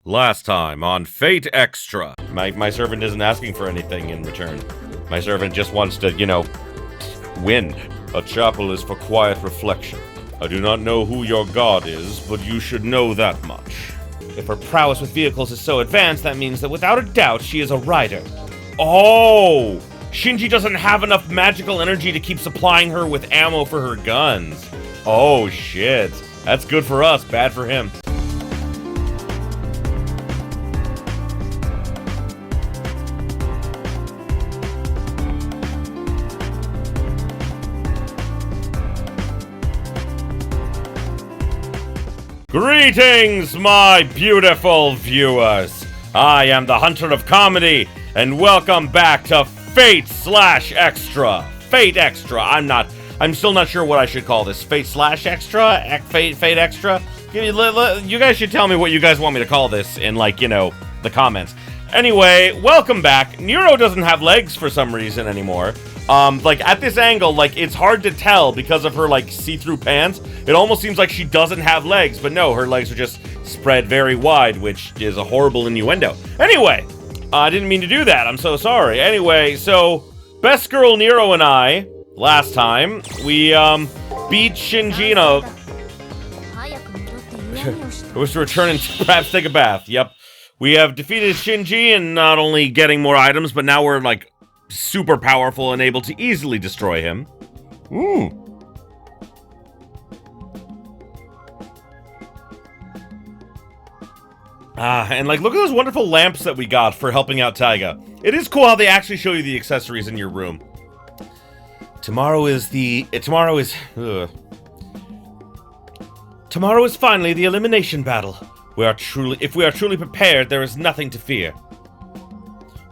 Last time on Fate Extra. My servant isn't asking for anything in return. My servant just wants to, win. A chapel is for quiet reflection. I do not know who your god is, but you should know that much. If her prowess with vehicles is so advanced, that means that without a doubt she is a rider. Oh! Shinji doesn't have enough magical energy to keep supplying her with ammo for her guns. Oh shit. That's good for us, bad for him. Greetings, my beautiful viewers! I am the Hunter of Comedy, and welcome back to Fate/Extra. Fate Extra. I'm still not sure what I should call this. Fate/Extra? Fate Extra? You guys should tell me what you guys want me to call this in, the comments. Anyway, welcome back. Nero doesn't have legs for some reason anymore. At this angle, it's hard to tell because of her, see-through pants. It almost seems like she doesn't have legs, but no, her legs are just spread very wide, which is a horrible innuendo. Anyway, I didn't mean to do that. I'm so sorry. Anyway, so, Best Girl Nero and I, last time, we, beat Shinji It was to return and perhaps take a bath. Yep. We have defeated Shinji and not only getting more items, but now we're, super powerful and able to easily destroy him. And look at those wonderful lamps that we got for helping out Taiga. It is cool how they actually show you the accessories in your room. Tomorrow is finally the elimination battle. If we are truly prepared, there is nothing to fear.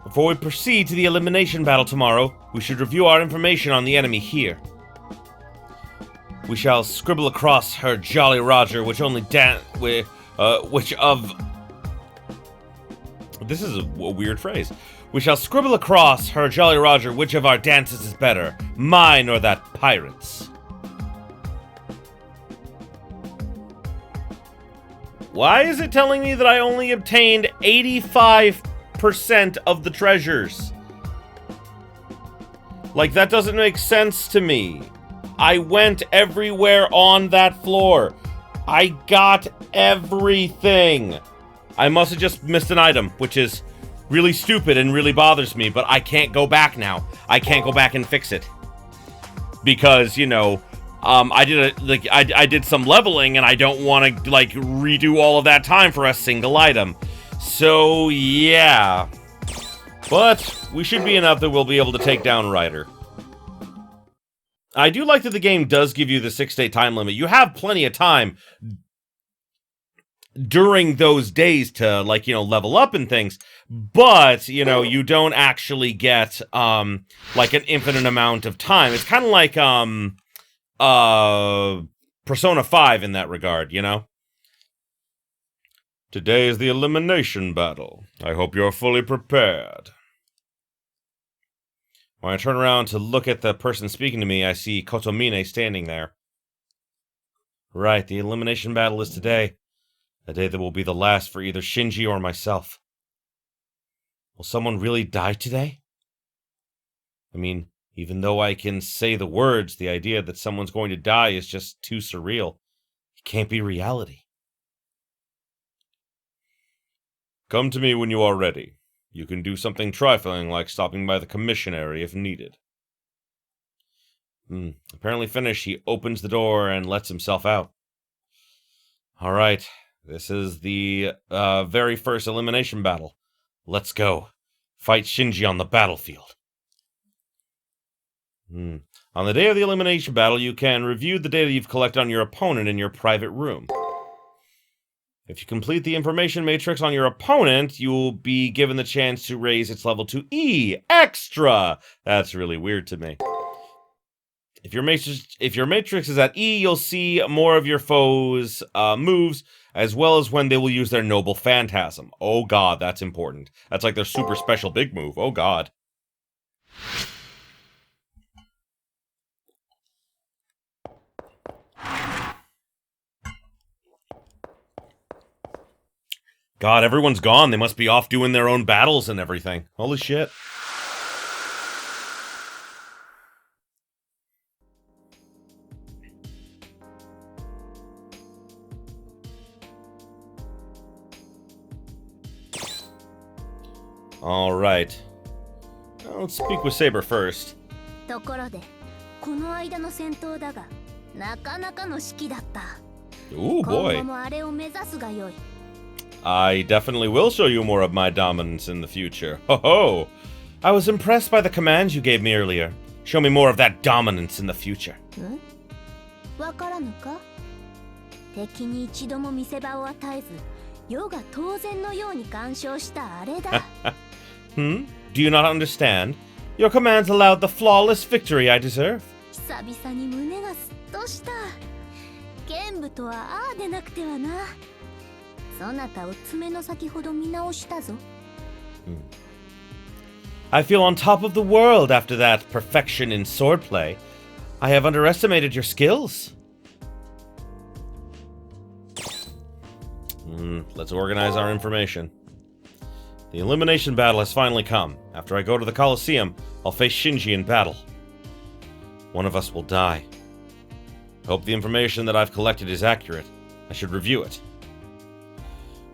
Before we proceed to the elimination battle tomorrow, we should review our information on the enemy here. We shall scribble across her Jolly Roger, This is a weird phrase. We shall scribble across her Jolly Roger which of our dances is better, mine or that pirate's. Why is it telling me that I only obtained 85% of the treasures? That doesn't make sense to me. I went everywhere on that floor. I got everything. I must have just missed an item, which is really stupid and really bothers me, but I can't go back now. I can't go back and fix it. Because, I did some leveling and I don't want to, redo all of that time for a single item. So, yeah. But we should be enough that we'll be able to take down Rider. I do like that the game does give you the 6-day time limit. You have plenty of time during those days to, level up and things. But, you don't actually get, an infinite amount of time. It's kind of like, Persona 5 in that regard, Today is the elimination battle. I hope you're fully prepared. When I turn around to look at the person speaking to me, I see Kotomine standing there. Right, the elimination battle is today. A day that will be the last for either Shinji or myself. Will someone really die today? I mean, even though I can say the words, the idea that someone's going to die is just too surreal. It can't be reality. Come to me when you are ready. You can do something trifling like stopping by the commissary if needed. Apparently finished, he opens the door and lets himself out. Alright, this is the very first elimination battle. Let's go. Fight Shinji on the battlefield. On the day of the elimination battle, you can review the data you've collected on your opponent in your private room. If you complete the information matrix on your opponent, you will be given the chance to raise its level to E Extra. That's really weird to me. If your matrix is at E, you'll see more of your foes' moves, as well as when they will use their Noble Phantasm. Oh god, that's important. That's like their super special big move. Oh god. God, everyone's gone. They must be off doing their own battles and everything. Holy shit. Alright. Well, let's speak with Saber first. ところで、この間の戦闘だが、なかなかの指揮だった。 Ooh, boy. 今後もあれを目指すがよい。 I definitely will show you more of my dominance in the future. Ho ho! I was impressed by the commands you gave me earlier. Show me more of that dominance in the future. わからぬか？敵に一度も見せ場を与えず、世が当然のように干渉したあれだ。Do you not understand? Your commands allowed the flawless victory I deserve. 久々に胸がすっとした。剣舞とはああでなくてはな。そなたを爪の先ほど見直したぞ。I feel on top of the world after that perfection in swordplay. I have underestimated your skills. Let's organize our information. The elimination battle has finally come. After I go to the Colosseum, I'll face Shinji in battle. One of us will die. I hope the information that I've collected is accurate. I should review it.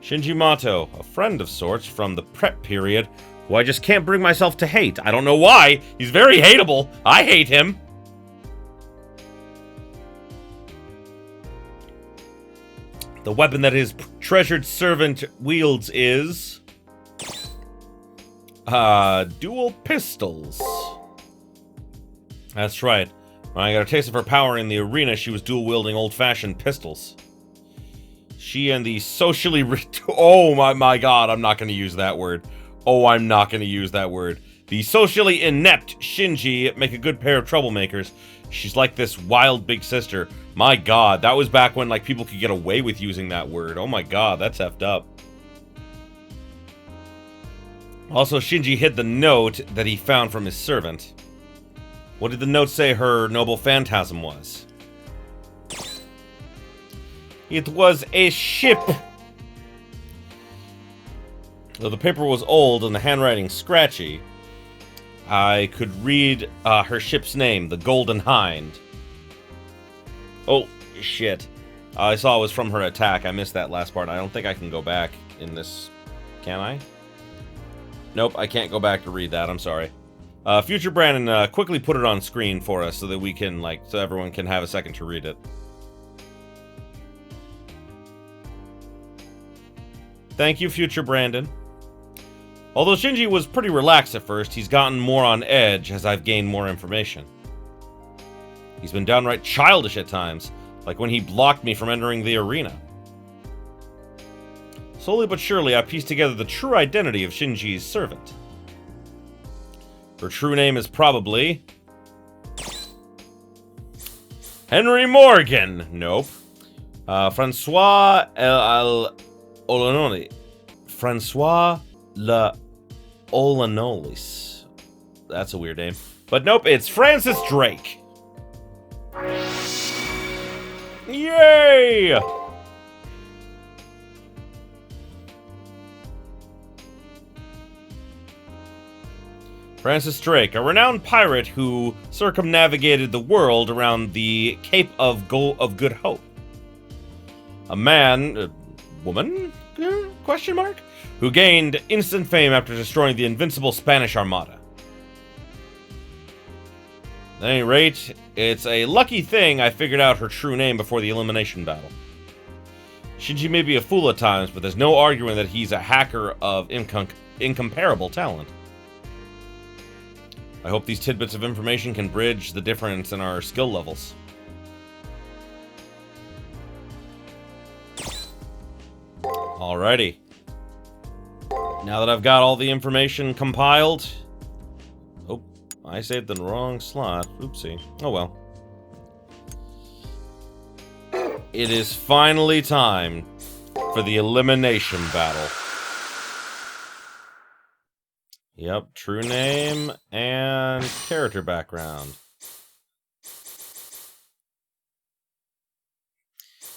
Shinji Mato, a friend of sorts from the prep period, who I just can't bring myself to hate. I don't know why. He's very hateable. I hate him. The weapon that his treasured servant wields is... dual pistols. That's right. When I got a taste of her power in the arena, she was dual-wielding old-fashioned pistols. She and the socially... Oh, my God, I'm not going to use that word. Oh, I'm not going to use that word. The socially inept Shinji make a good pair of troublemakers. She's like this wild big sister. My God, that was back when, like, people could get away with using that word. Oh my God, that's effed up. Also, Shinji hid the note that he found from his servant. What did the note say her noble phantasm was? It was a ship. Though the paper was old and the handwriting scratchy, I could read her ship's name, the Golden Hind. Oh, shit. I saw it was from her attack. I missed that last part. I don't think I can go back in this... Can I? Nope, I can't go back to read that. I'm sorry. Future Brandon, quickly put it on screen for us so that we can, like, so everyone can have a second to read it. Thank you, Future Brandon. Although Shinji was pretty relaxed at first, he's gotten more on edge as I've gained more information. He's been downright childish at times, like when he blocked me from entering the arena. Slowly but surely, I pieced together the true identity of Shinji's servant. Her true name is probably... Henry Morgan! Nope. Francois Olanoli. Francois Olanolis. That's a weird name. But nope, it's Francis Drake. Yay! Francis Drake, a renowned pirate who circumnavigated the world around the Cape of Good Hope. A man... woman? Question mark? Who gained instant fame after destroying the invincible Spanish Armada. At any rate, it's a lucky thing I figured out her true name before the elimination battle. Shinji may be a fool at times, but there's no arguing that he's a hacker of incomparable talent. I hope these tidbits of information can bridge the difference in our skill levels. Alrighty. Now that I've got all the information compiled... Oh, I saved the wrong slot. Oopsie. Oh well. It is finally time for the elimination battle. Yep, true name and character background.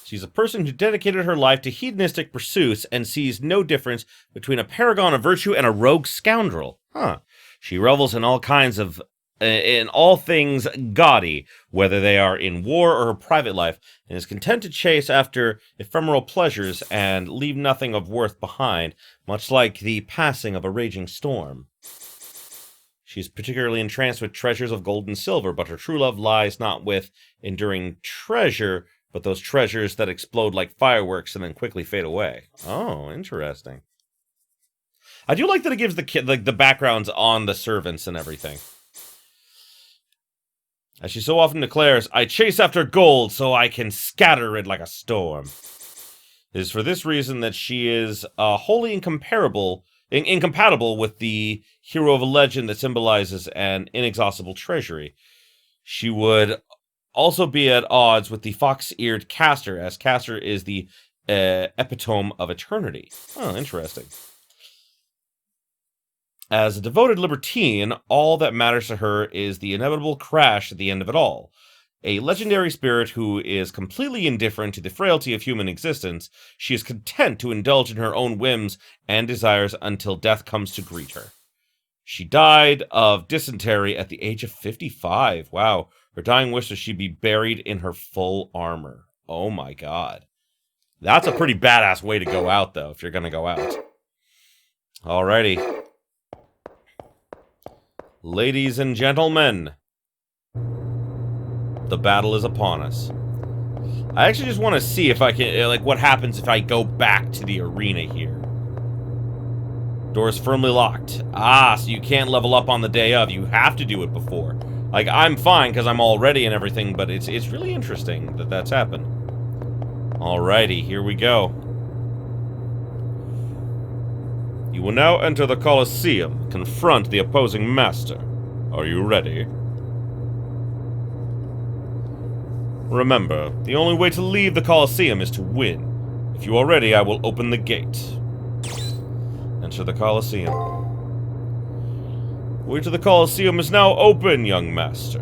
She's a person who dedicated her life to hedonistic pursuits and sees no difference between a paragon of virtue and a rogue scoundrel. Huh. She revels in all things gaudy, whether they are in war or her private life, and is content to chase after ephemeral pleasures and leave nothing of worth behind, much like the passing of a raging storm. She is particularly entranced with treasures of gold and silver, but her true love lies not with enduring treasure, but those treasures that explode like fireworks and then quickly fade away. Oh, interesting. I do like that it gives the backgrounds on the servants and everything. As she so often declares, I chase after gold so I can scatter it like a storm. It is for this reason that she is wholly incompatible with the hero of a legend that symbolizes an inexhaustible treasury. She would also be at odds with the fox-eared Castor, as Castor is the epitome of eternity. Oh, interesting. As a devoted libertine, all that matters to her is the inevitable crash at the end of it all. A legendary spirit who is completely indifferent to the frailty of human existence, she is content to indulge in her own whims and desires until death comes to greet her. She died of dysentery at the age of 55. Wow. Her dying wish was she be buried in her full armor. Oh my god. That's a pretty badass way to go out, though, if you're gonna go out. Alrighty. Ladies and gentlemen, the battle is upon us. I actually just want to see if I can, like, what happens if I go back to the arena here. Doors firmly locked. Ah, so you can't level up on the day of. You have to do it before. Like, I'm fine because I'm all ready and everything, but it's really interesting that that's happened. Alrighty, here we go. You will now enter the Colosseum, confront the opposing master. Are you ready? Remember, the only way to leave the Colosseum is to win. If you are ready, I will open the gate. Enter the Colosseum. Way to the Colosseum is now open, young master.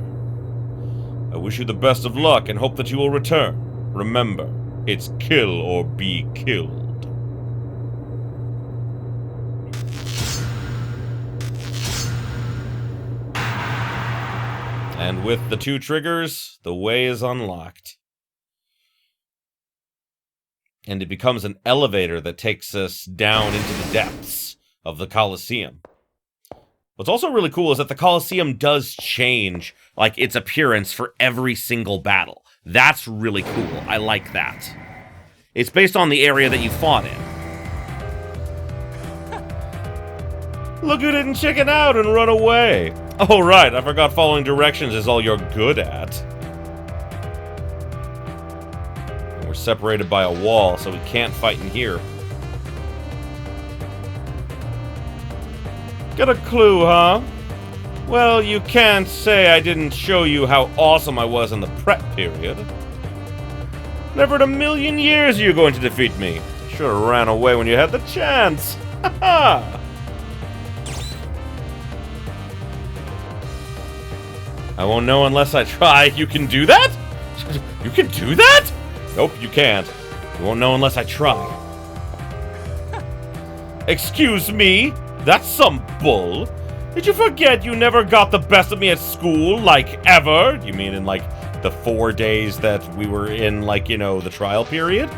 I wish you the best of luck and hope that you will return. Remember, it's kill or be killed. And with the 2 triggers, the way is unlocked. And it becomes an elevator that takes us down into the depths of the Colosseum. What's also really cool is that the Colosseum does change, like, its appearance for every single battle. That's really cool. I like that. It's based on the area that you fought in. Look who didn't chicken out and run away. Oh, right, I forgot following directions is all you're good at. And we're separated by a wall, so we can't fight in here. Got a clue, huh? Well, you can't say I didn't show you how awesome I was in the prep period. Never in a million years you're going to defeat me. Should've ran away when you had the chance. Ha ha! I won't know unless I try. You can do that? You can do that? Nope, you can't. You won't know unless I try. Excuse me? That's some bull. Did you forget you never got the best of me at school, like, ever? You mean in, like, the 4 days that we were in, like, you know, the trial period?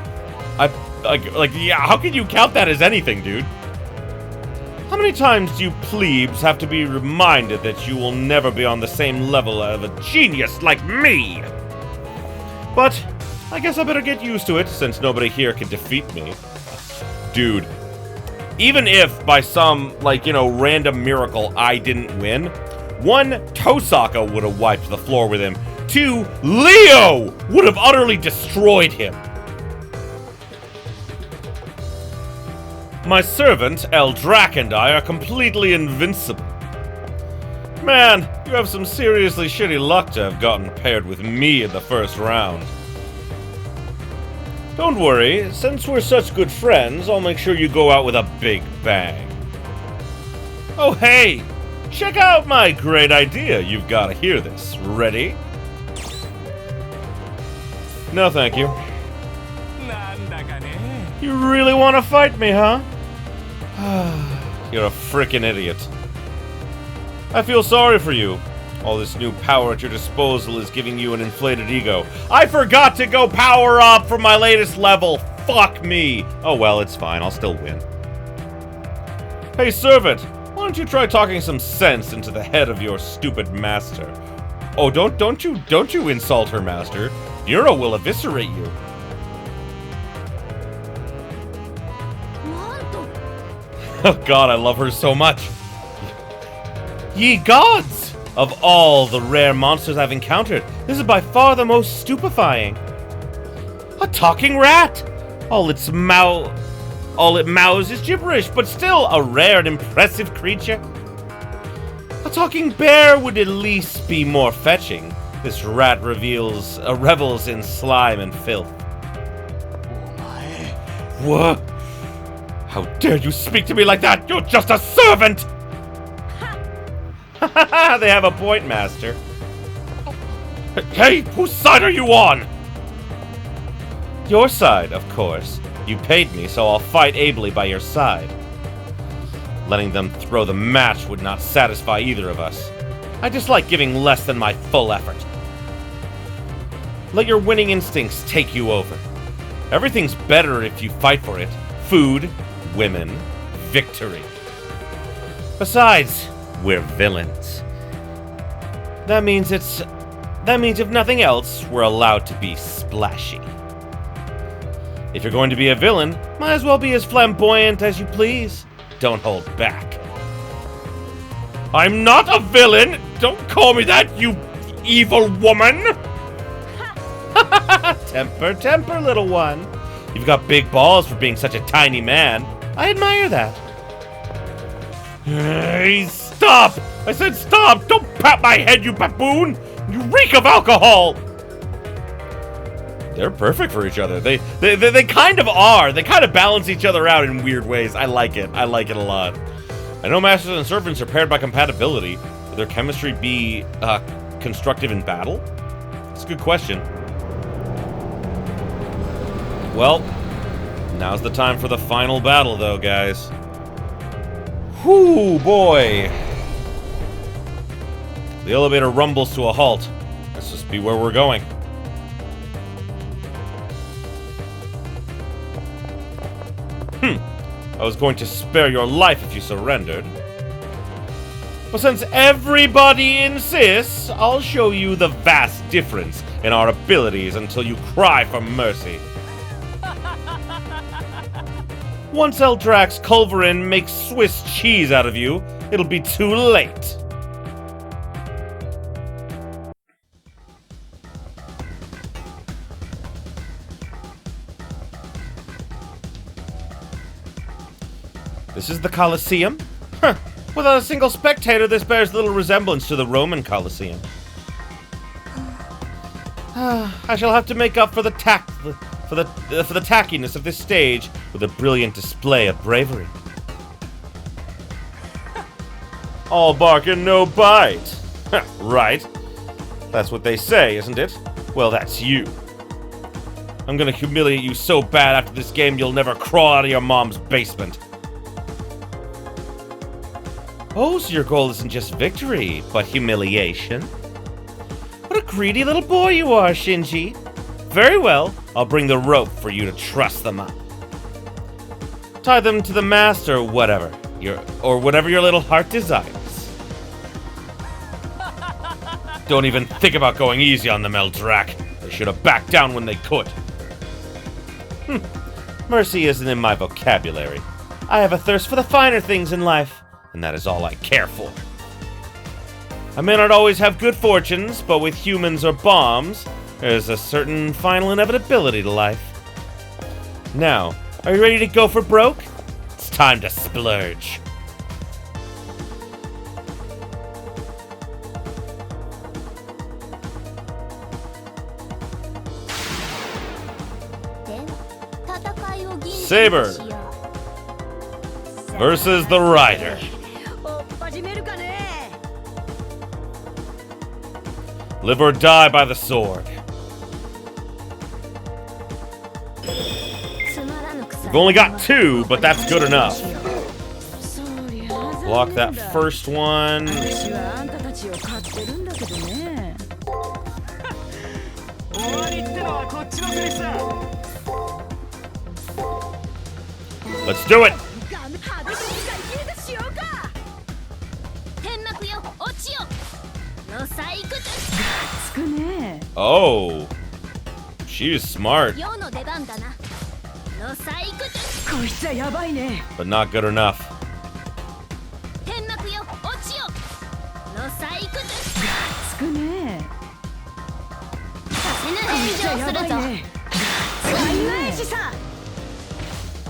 Yeah, how can you count that as anything, dude? How many times do you plebes have to be reminded that you will never be on the same level of a genius like me? But I guess I better get used to it, since nobody here can defeat me. Dude, even if by some, like, you know, random miracle I didn't win, 1, Tosaka would have wiped the floor with him. 2, Leo would have utterly destroyed him. My servant, Eldrak, and I are completely invincible. Man, you have some seriously shitty luck to have gotten paired with me in the first round. Don't worry, since we're such good friends, I'll make sure you go out with a big bang. Oh hey, check out my great idea. You've got to hear this. Ready? No, thank you. You really want to fight me, huh? You're a frickin' idiot. I feel sorry for you. All this new power at your disposal is giving you an inflated ego. I forgot to go power up for my latest level. Fuck me. Oh well, it's fine. I'll still win. Hey, servant. Why don't you try talking some sense into the head of your stupid master? Oh, don't you insult her, master. Nero will eviscerate you. Oh god, I love her so much. Ye gods! Of all the rare monsters I've encountered, this is by far the most stupefying. A talking rat! All it mouths is gibberish, but still a rare and impressive creature. A talking bear would at least be more fetching. This rat revels in slime and filth. What? How dare you speak to me like that? You're just a servant! They have a point, master. Hey, whose side are you on? Your side, of course. You paid me, so I'll fight ably by your side. Letting them throw the match would not satisfy either of us. I dislike giving less than my full effort. Let your winning instincts take you over. Everything's better if you fight for it. Food, women, victory. Besides, we're villains. That means if nothing else, we're allowed to be splashy. If you're going to be a villain, might as well be as flamboyant as you please. Don't hold back. I'm not a villain! Don't call me that, you evil woman! Temper, temper, little one. You've got big balls for being such a tiny man. I admire that. Hey, stop! I said stop! Don't pat my head, you baboon! You reek of alcohol! They're perfect for each other. They kind of are. They kind of balance each other out in weird ways. I like it. I like it a lot. I know masters and servants are paired by compatibility. Would their chemistry be constructive in battle? That's a good question. Well, now's the time for the final battle, though, guys. Whoo, boy. The elevator rumbles to a halt. Let's just be where we're going. I was going to spare your life if you surrendered. But since everybody insists, I'll show you the vast difference in our abilities until you cry for mercy. Once Eldrax Culverin makes Swiss cheese out of you, it'll be too late. This is the Colosseum? Huh. Without a single spectator, this bears little resemblance to the Roman Colosseum. I shall have to make up for the tackiness of this stage with a brilliant display of bravery. All bark and no bite. Right. That's what they say, isn't it? Well, that's you. I'm gonna humiliate you so bad after this game you'll never crawl out of your mom's basement. Oh, so your goal isn't just victory, but humiliation? What a greedy little boy you are, Shinji. Very well, I'll bring the rope for you to truss them up. Tie them to the mast or whatever your little heart desires. Don't even think about going easy on them, Eldrac. They should have backed down when they could. Mercy isn't in my vocabulary. I have a thirst for the finer things in life, and that is all I care for. I may not always have good fortunes, but with humans or bombs, there's a certain final inevitability to life. Now, are you ready to go for broke? It's time to splurge. Saber versus the Rider. Live or die by the sword. We've only got 2, but that's good enough. Block that first one. Let's do it! Oh, she is smart, but not good enough.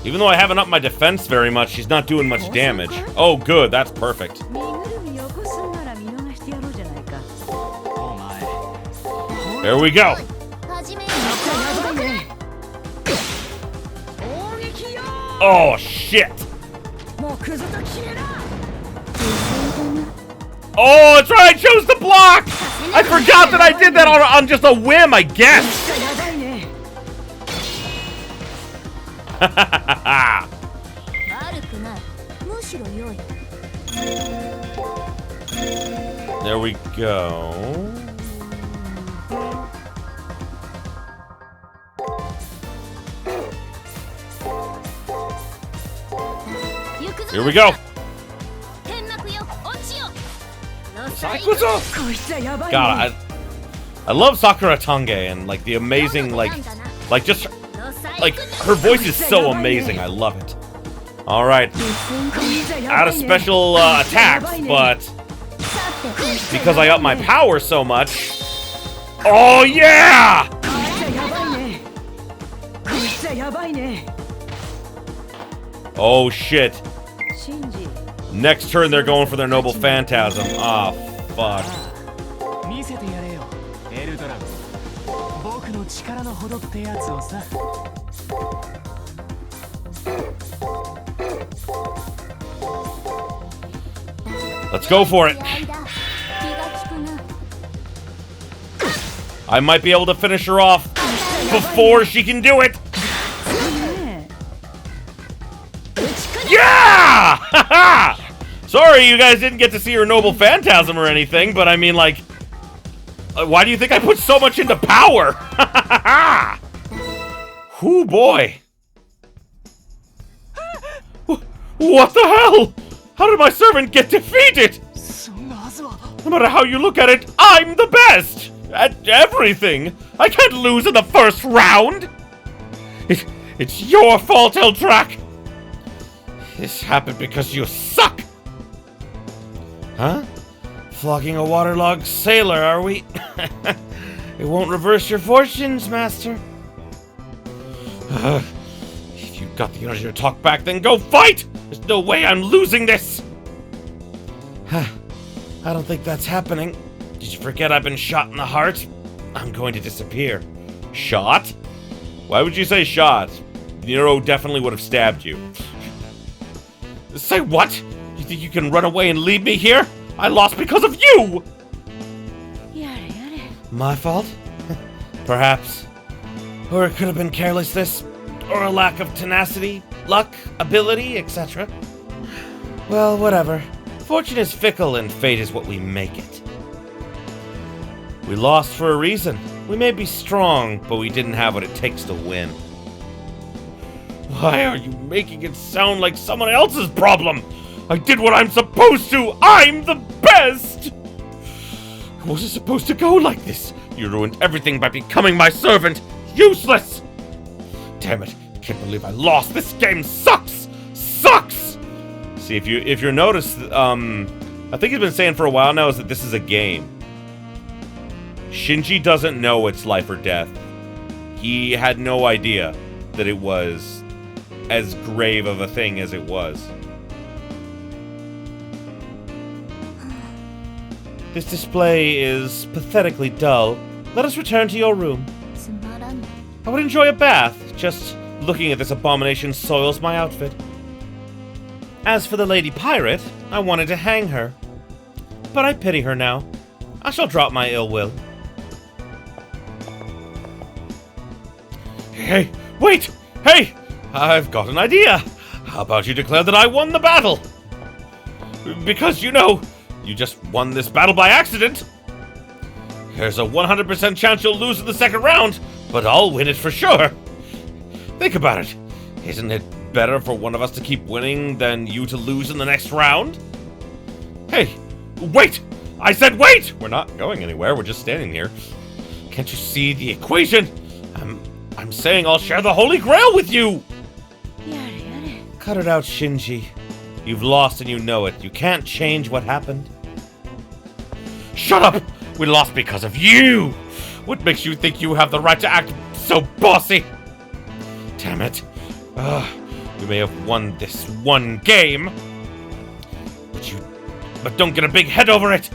Even though I haven't upped my defense very much, she's not doing much damage. Oh, good, that's perfect. There we go. Oh, shit. Oh, that's right, I chose the block! I forgot that I did that on just a whim, I guess. There we go. Here we go. God, I love Sakura Tange and like the amazing just like her voice is so amazing. I love it. All right, out of special attacks, but because I up my power so much. Oh yeah! Oh shit. Next turn they're going for their noble phantasm. Ah, fuck. Let's go for it. I might be able to finish her off before she can do it. Yeah! Sorry you guys didn't get to see her noble phantasm or anything, but I mean, like, why do you think I put so much into power? Whoo, boy. What the hell? How did my servant get defeated? No matter how you look at it, I'm the best at everything. I can't lose in the first round. It's your fault, Eltrak. This happened because you suck. Huh? Flogging a waterlogged sailor, are we? It won't reverse your fortunes, master. If you've got the energy to talk back, then go fight! There's no way I'm losing this! I don't think that's happening. Did you forget I've been shot in the heart? I'm going to disappear. Shot? Why would you say shot? Nero definitely would have stabbed you. Say what? You think you can run away and leave me here? I lost because of you! My fault? Perhaps. Or it could have been carelessness, or a lack of tenacity, luck, ability, etc. Well, whatever. Fortune is fickle and fate is what we make it. We lost for a reason. We may be strong, but we didn't have what it takes to win. Why are you making it sound like someone else's problem? I did what I'm supposed to! I'm the best! It wasn't supposed to go like this. You ruined everything by becoming my servant. Useless! Damn it. I can't believe I lost. This game sucks! Sucks! See, if you're noticed, I think he's been saying for a while now is that this is a game. Shinji doesn't know it's life or death. He had no idea that it was as grave of a thing as it was. This display is pathetically dull. Let us return to your room. I would enjoy a bath. Just looking at this abomination soils my outfit. As for the lady pirate, I wanted to hang her. But I pity her now. I shall drop my ill will. Hey, wait! Hey! I've got an idea. How about you declare that I won the battle? Because, you know, you just won this battle by accident. There's a 100% chance you'll lose in the second round, but I'll win it for sure. Think about it. Isn't it better for one of us to keep winning than you to lose in the next round? Hey, wait! I said wait! We're not going anywhere, we're just standing here. Can't you see the equation? I'm saying I'll share the Holy Grail with you! Cut it out, Shinji. You've lost and you know it. You can't change what happened. Shut up! We lost because of you! What makes you think you have the right to act so bossy? Damn it. You may have won this one game, but don't get a big head over it.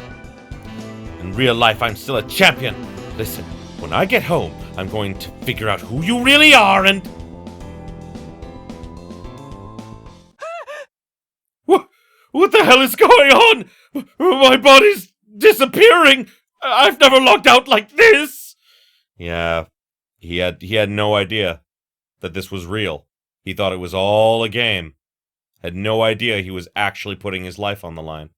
In real life, I'm still a champion. Listen, when I get home, I'm going to figure out who you really are and... What the hell is going on? My body's disappearing. I've never logged out like this. Yeah, he had no idea that this was real. He thought it was all a game. Had no idea he was actually putting his life on the line.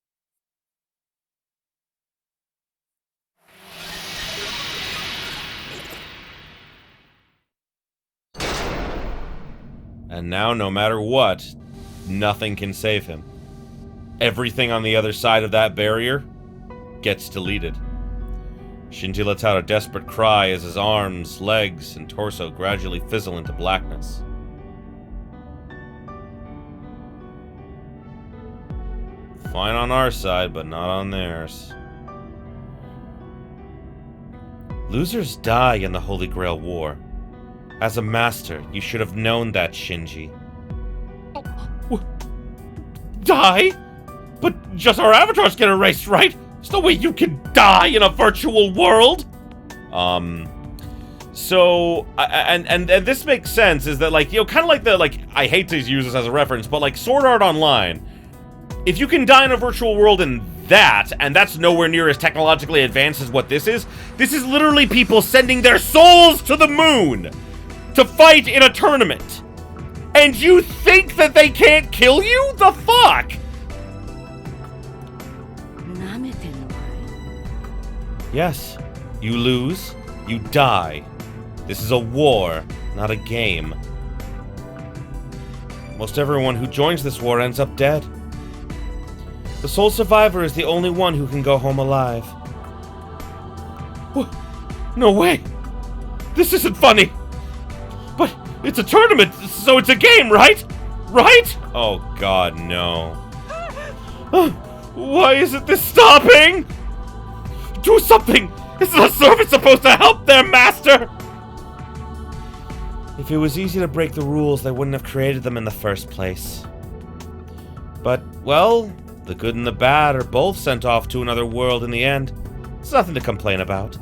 And now, no matter what, nothing can save him. Everything on the other side of that barrier gets deleted. Shinji lets out a desperate cry as his arms, legs, and torso gradually fizzle into blackness. Fine on our side, but not on theirs. Losers die in the Holy Grail War. As a master, you should have known that, Shinji. Die? But just our avatars get erased, right? There's no way you can die in a virtual world! So, and this makes sense, is that, like, you know, kind of like the, like, I hate to use this as a reference, but like Sword Art Online, if you can die in a virtual world in that, and that's nowhere near as technologically advanced as what this is literally people sending their souls to the moon to fight in a tournament. And you think that they can't kill you? The fuck? Yes, you lose, you die. This is a war, not a game. Most everyone who joins this war ends up dead. The sole survivor is the only one who can go home alive. No way! This isn't funny! But it's a tournament, so it's a game, right? Right? Oh god, no. Why isn't this stopping? Do something! Isn't the servant supposed to help their master? If it was easy to break the rules, they wouldn't have created them in the first place. But, well, the good and the bad are both sent off to another world in the end. It's nothing to complain about.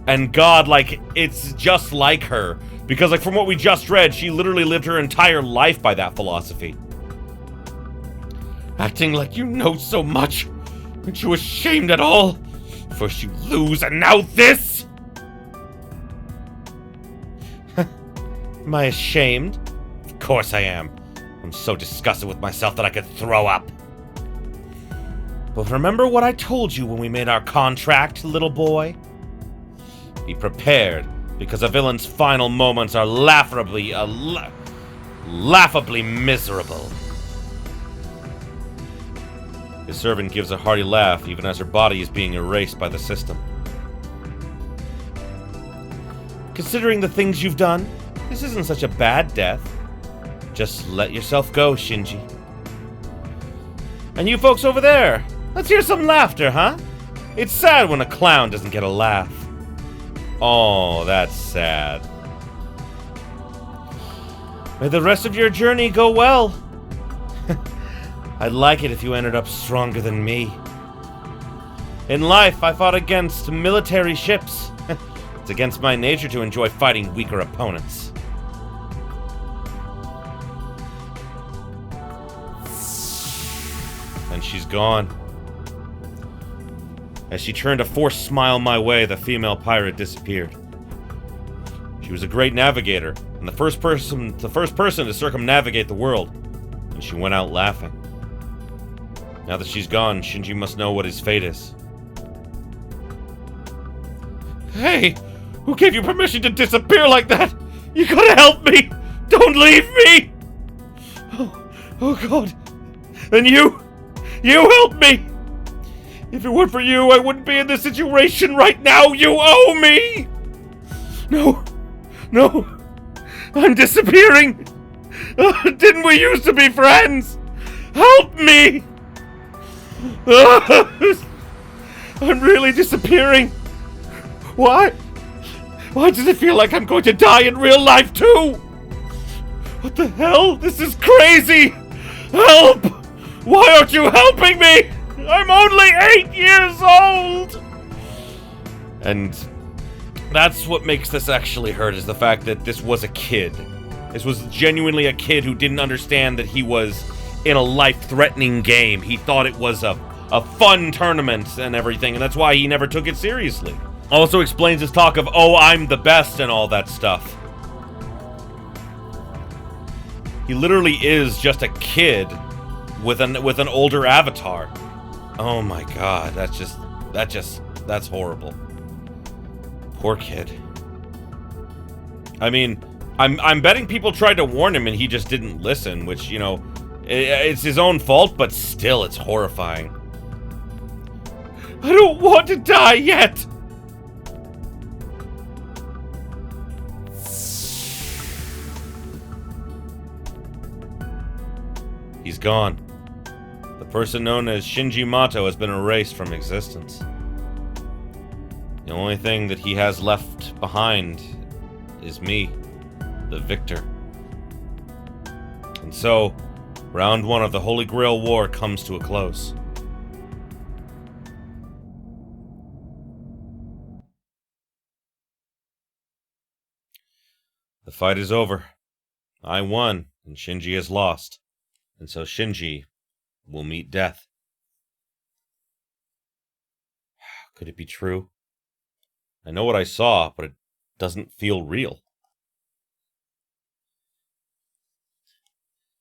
And God, like, it's just like her. Because, like, from what we just read, she literally lived her entire life by that philosophy. Acting like you know so much. Aren't you ashamed at all? First you lose, and now this? Am I ashamed? Of course I am. I'm so disgusted with myself that I could throw up. But remember what I told you when we made our contract, little boy? Be prepared, because a villain's final moments are laughably miserable. His servant gives a hearty laugh, even as her body is being erased by the system. Considering the things you've done, this isn't such a bad death. Just let yourself go, Shinji. And you folks over there, let's hear some laughter, huh? It's sad when a clown doesn't get a laugh. Oh, that's sad. May the rest of your journey go well. I'd like it if you ended up stronger than me. In life, I fought against military ships. It's against my nature to enjoy fighting weaker opponents. And she's gone. As she turned a forced smile my way, the female pirate disappeared. She was a great navigator, and the first person to circumnavigate the world, and she went out laughing. Now that she's gone, Shinji must know what his fate is. Hey! Who gave you permission to disappear like that? You gotta help me! Don't leave me! Oh God. And you help me! If it weren't for you, I wouldn't be in this situation right now! You owe me! No! I'm disappearing! Didn't we used to be friends? Help me! I'm really disappearing! Why? Why does it feel like I'm going to die in real life too? What the hell? This is crazy! Help! Why aren't you helping me? I'm only 8 years old! And that's what makes this actually hurt, is the fact that this was a kid. This was genuinely a kid who didn't understand that he was in a life-threatening game. He thought it was a fun tournament and everything, and that's why he never took it seriously. Also explains his talk of, oh, I'm the best and all that stuff. He literally is just a kid with an older avatar. Oh my God, that's horrible. Poor kid. I mean, I'm betting people tried to warn him and he just didn't listen, which, you know, it's his own fault, but still, it's horrifying. I don't want to die yet! He's gone. The person known as Shinji Mato has been erased from existence. The only thing that he has left behind is me, the victor. And so, round 1 of the Holy Grail War comes to a close. The fight is over. I won, and Shinji has lost. And so Shinji will meet death. Could it be true? I know what I saw, but it doesn't feel real.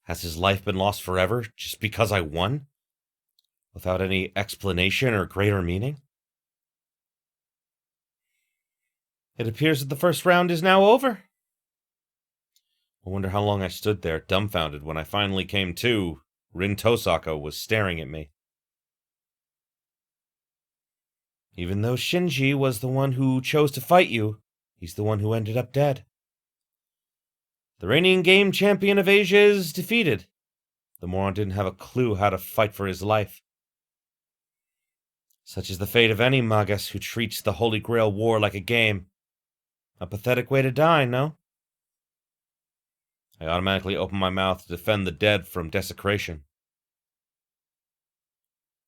Has his life been lost forever just because I won? Without any explanation or greater meaning? It appears that the first round is now over. I wonder how long I stood there, dumbfounded, when I finally came to. Rin Tosako was staring at me. Even though Shinji was the one who chose to fight you, he's the one who ended up dead. The reigning game champion of Asia is defeated. The moron didn't have a clue how to fight for his life. Such is the fate of any magus who treats the Holy Grail War like a game. A pathetic way to die, no? I automatically open my mouth to defend the dead from desecration.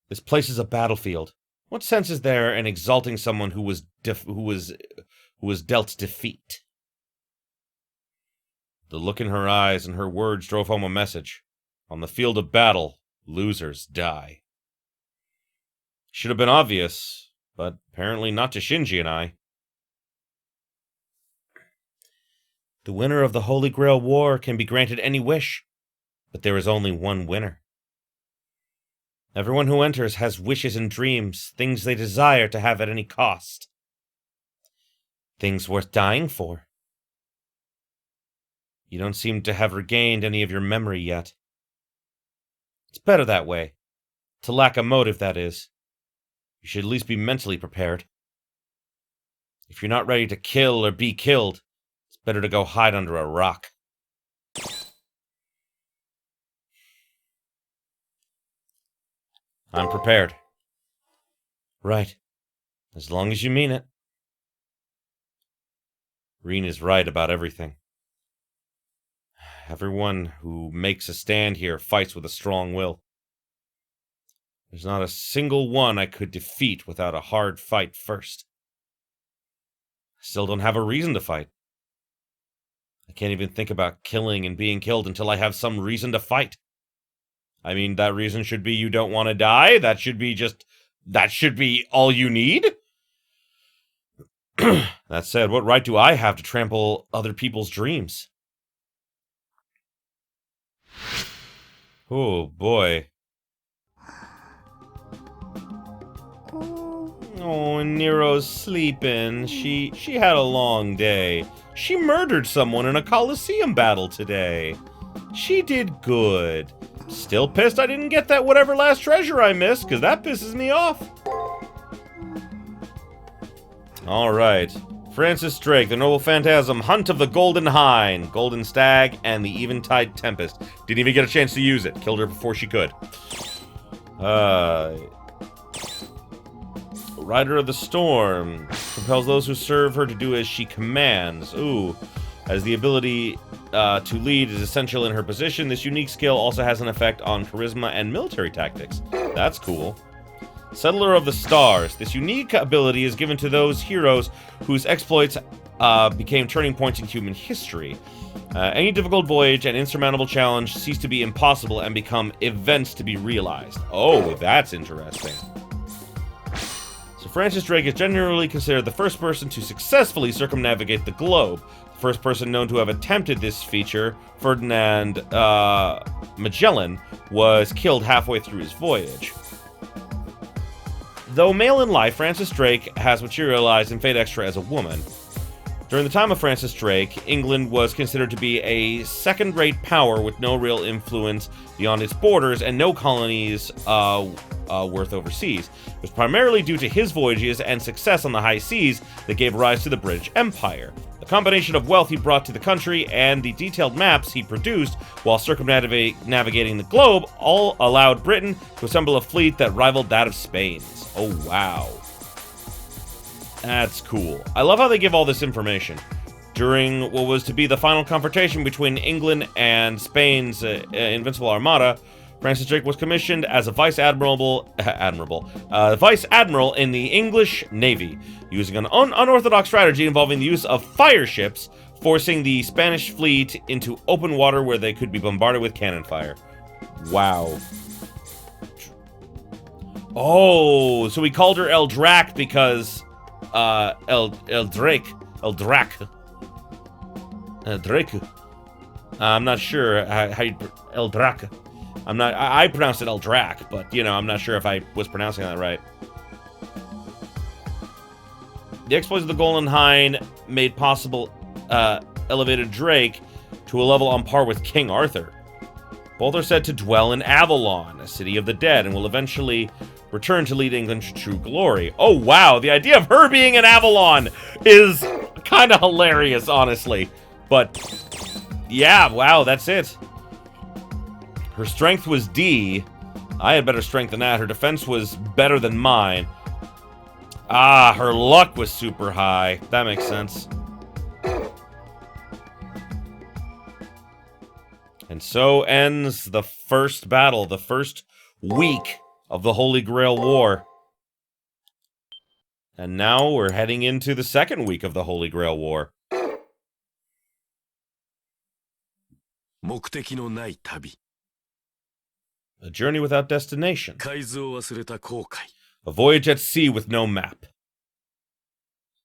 This place is a battlefield. What sense is there in exalting someone who was dealt defeat? The look in her eyes and her words drove home a message. On the field of battle, losers die. Should have been obvious, but apparently not to Shinji and I. The winner of the Holy Grail War can be granted any wish, but there is only one winner. Everyone who enters has wishes and dreams, things they desire to have at any cost. Things worth dying for. You don't seem to have regained any of your memory yet. It's better that way. To lack a motive, that is. You should at least be mentally prepared. If you're not ready to kill or be killed, it's better to go hide under a rock. I'm prepared. Right. As long as you mean it. Rin is right about everything. Everyone who makes a stand here fights with a strong will. There's not a single one I could defeat without a hard fight first. I still don't have a reason to fight. I can't even think about killing and being killed until I have some reason to fight. I mean, that reason should be you don't want to die? That should be all you need? That said, what right do I have to trample other people's dreams? Oh, boy. Oh, Nero's sleeping. She had a long day. She murdered someone in a Colosseum battle today. She did good. Still pissed I didn't get that whatever last treasure I missed, because that pisses me off. Alright. Francis Drake, the Noble Phantasm, Hunt of the Golden Hind, Golden Stag, and the Eventide Tempest. Didn't even get a chance to use it. Killed her before she could. Rider of the Storm. Compels those who serve her to do as she commands. Ooh. As the ability to lead is essential in her position, this unique skill also has an effect on charisma and military tactics. That's cool. Settler of the Stars. This unique ability is given to those heroes whose exploits became turning points in human history. Any difficult voyage and insurmountable challenge cease to be impossible and become events to be realized. Oh, that's interesting. So Francis Drake is generally considered the first person to successfully circumnavigate the globe. The first person known to have attempted this feature, Ferdinand Magellan, was killed halfway through his voyage. Though male in life, Francis Drake has materialized in Fate Extra as a woman. During the time of Francis Drake, England was considered to be a second-rate power with no real influence beyond its borders and no colonies worth overseas. It was primarily due to his voyages and success on the high seas that gave rise to the British Empire. The combination of wealth he brought to the country and the detailed maps he produced while circumnavigating the globe all allowed Britain to assemble a fleet that rivaled that of Spain's. Oh, wow. That's cool. I love how they give all this information. During what was to be the final confrontation between England and Spain's Invincible Armada, Francis Drake was commissioned as a vice admiral in the English Navy, using an unorthodox strategy involving the use of fire ships, forcing the Spanish fleet into open water where they could be bombarded with cannon fire. Wow. Oh, so we called her El Drac because El Drake. I'm not sure how you El Drac. I pronounced it El Drac, but you know, I'm not sure if I was pronouncing that right. The exploits of the Golden Hind made possible elevated Drake to a level on par with King Arthur. Both are said to dwell in Avalon, a city of the dead, and will eventually return to lead England to true glory. Oh wow, the idea of her being in Avalon is kind of hilarious, honestly. But yeah, wow, that's it. Her strength was D. I had better strength than that. Her defense was better than mine. Ah, her luck was super high. That makes sense. And so ends the first battle, the first week of the Holy Grail War. And now we're heading into the second week of the Holy Grail War. 目的のない旅 A journey without destination. 海図を忘れた航海 A voyage at sea with no map.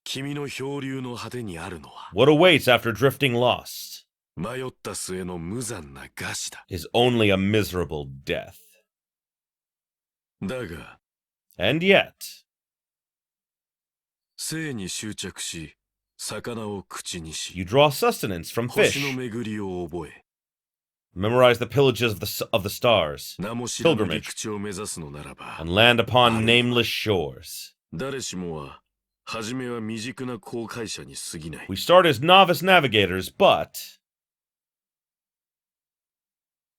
君の漂流の果てにあるのは What awaits after drifting lost 迷った末の無残な餓死だ is only a miserable death. だが And yet, 生に執着し魚を口にし you draw sustenance from 星の fish. 巡りを覚え Memorize the pillages of the stars. 名も知らぬ Pilgrimage. 陸地を目指すのならば And land upon nameless shores. 誰しもは初めは未熟な航海者に過ぎない We start as novice navigators, but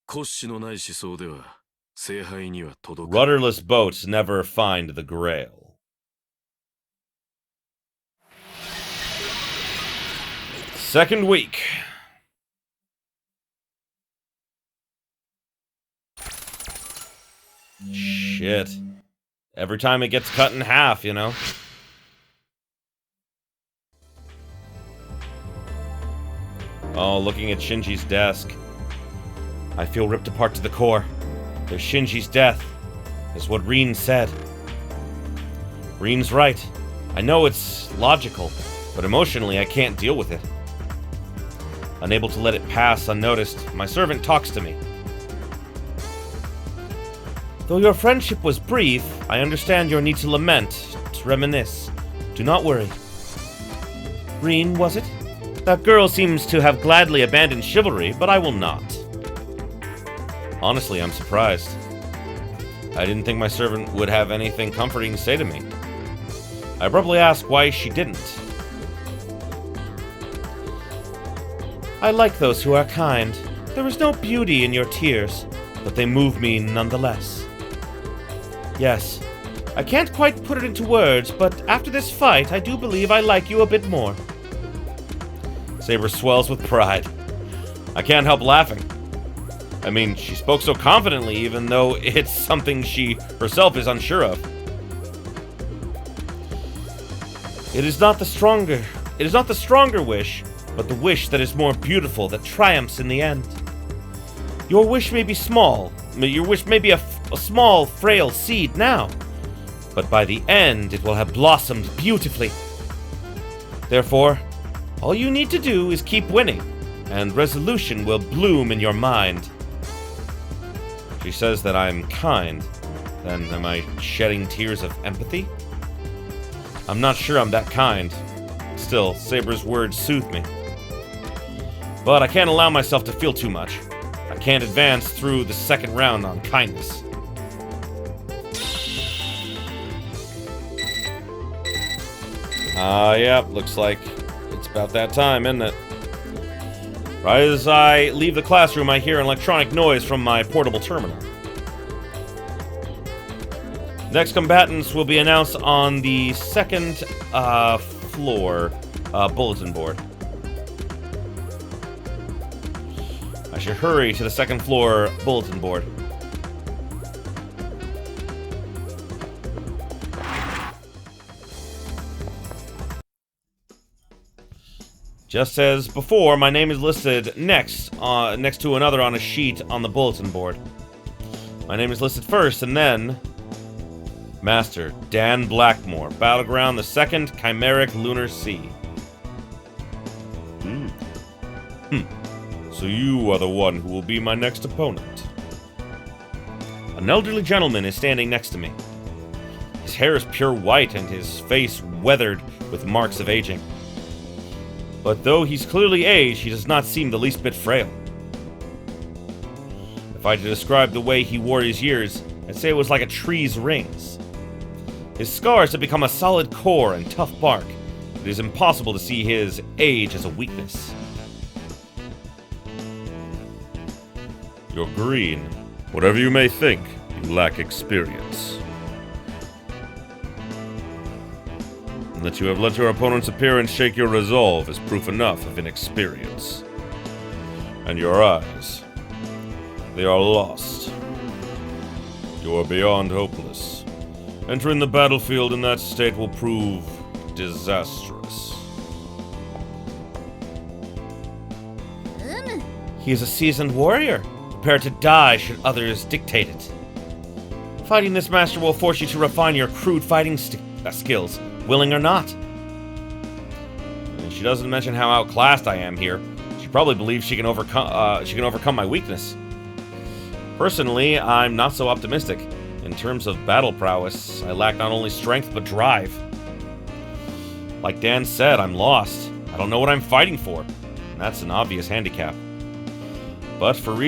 骨子のない思想では聖杯には届く rudderless boats never find the Grail. Second week. Shit. Every time it gets cut in half, you know? Oh, looking at Shinji's desk. I feel ripped apart to the core. There's Shinji's death. Is what Rin said. Rin's right. I know it's logical, but emotionally I can't deal with it. Unable to let it pass unnoticed, my servant talks to me. Though your friendship was brief, I understand your need to lament, to reminisce. Do not worry. Reen, was it? That girl seems to have gladly abandoned chivalry, but I will not. Honestly, I'm surprised. I didn't think my servant would have anything comforting to say to me. I abruptly asked why she didn't. I like those who are kind. There is no beauty in your tears, but they move me nonetheless. Yes, I can't quite put it into words, but after this fight, I do believe I like you a bit more. Saber swells with pride. I can't help laughing. I mean, she spoke so confidently, even though it's something she herself is unsure of. It is not the stronger wish, but the wish that is more beautiful, that triumphs in the end. Your wish may be small. Your wish may be a small, frail seed now, but by the end it will have blossomed beautifully. Therefore, all you need to do is keep winning, and resolution will bloom in your mind. She says that I'm kind. Then am I shedding tears of empathy? I'm not sure I'm that kind. Still, Saber's words soothe me. But I can't allow myself to feel too much. I can't advance through the second round on kindness. Yep, looks like it's about that time, isn't it? Right as I leave the classroom, I hear an electronic noise from my portable terminal. Next combatants will be announced on the second floor bulletin board. I should hurry to the second floor bulletin board. Just as before, my name is listed next to another on a sheet on the bulletin board. My name is listed first, and then Master Dan Blackmore, Battleground, the 2nd Chimeric Lunar Sea. So you are the one who will be my next opponent. An elderly gentleman is standing next to me. His hair is pure white and his face weathered with marks of aging. But though he's clearly aged, he does not seem the least bit frail. If I had to describe the way he wore his years, I'd say it was like a tree's rings. His scars have become a solid core and tough bark. It is impossible to see his age as a weakness. You're green. Whatever you may think, you lack experience. And that you have let your opponent's appearance shake your resolve is proof enough of inexperience. And your eyes, they are lost. You are beyond hopeless. Entering the battlefield in that state will prove disastrous. He is a seasoned warrior, prepared to die should others dictate it. Fighting this master will force you to refine your crude fighting skills, willing or not. And she doesn't mention how outclassed I am here. She probably believes she can overcome my weakness. Personally, I'm not so optimistic. In terms of battle prowess, I lack not only strength but drive. Like Dan said, I'm lost. I don't know what I'm fighting for. And that's an obvious handicap. But for my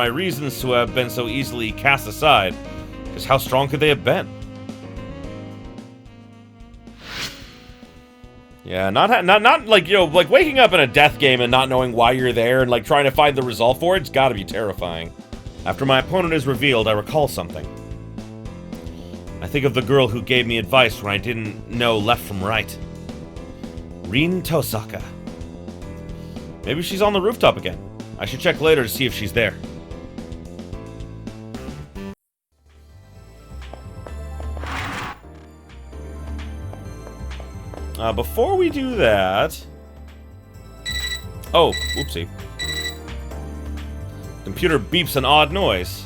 reasons to have been so easily cast aside, just how strong could they have been? Yeah, not like, you know, like waking up in a death game and not knowing why you're there and like trying to find the resolve for it's gotta be terrifying. After my opponent is revealed, I recall something. I think of the girl who gave me advice when I didn't know left from right. Rin Tosaka. Maybe she's on the rooftop again. I should check later to see if she's there. Before we do that... Oh, oopsie. Computer beeps an odd noise.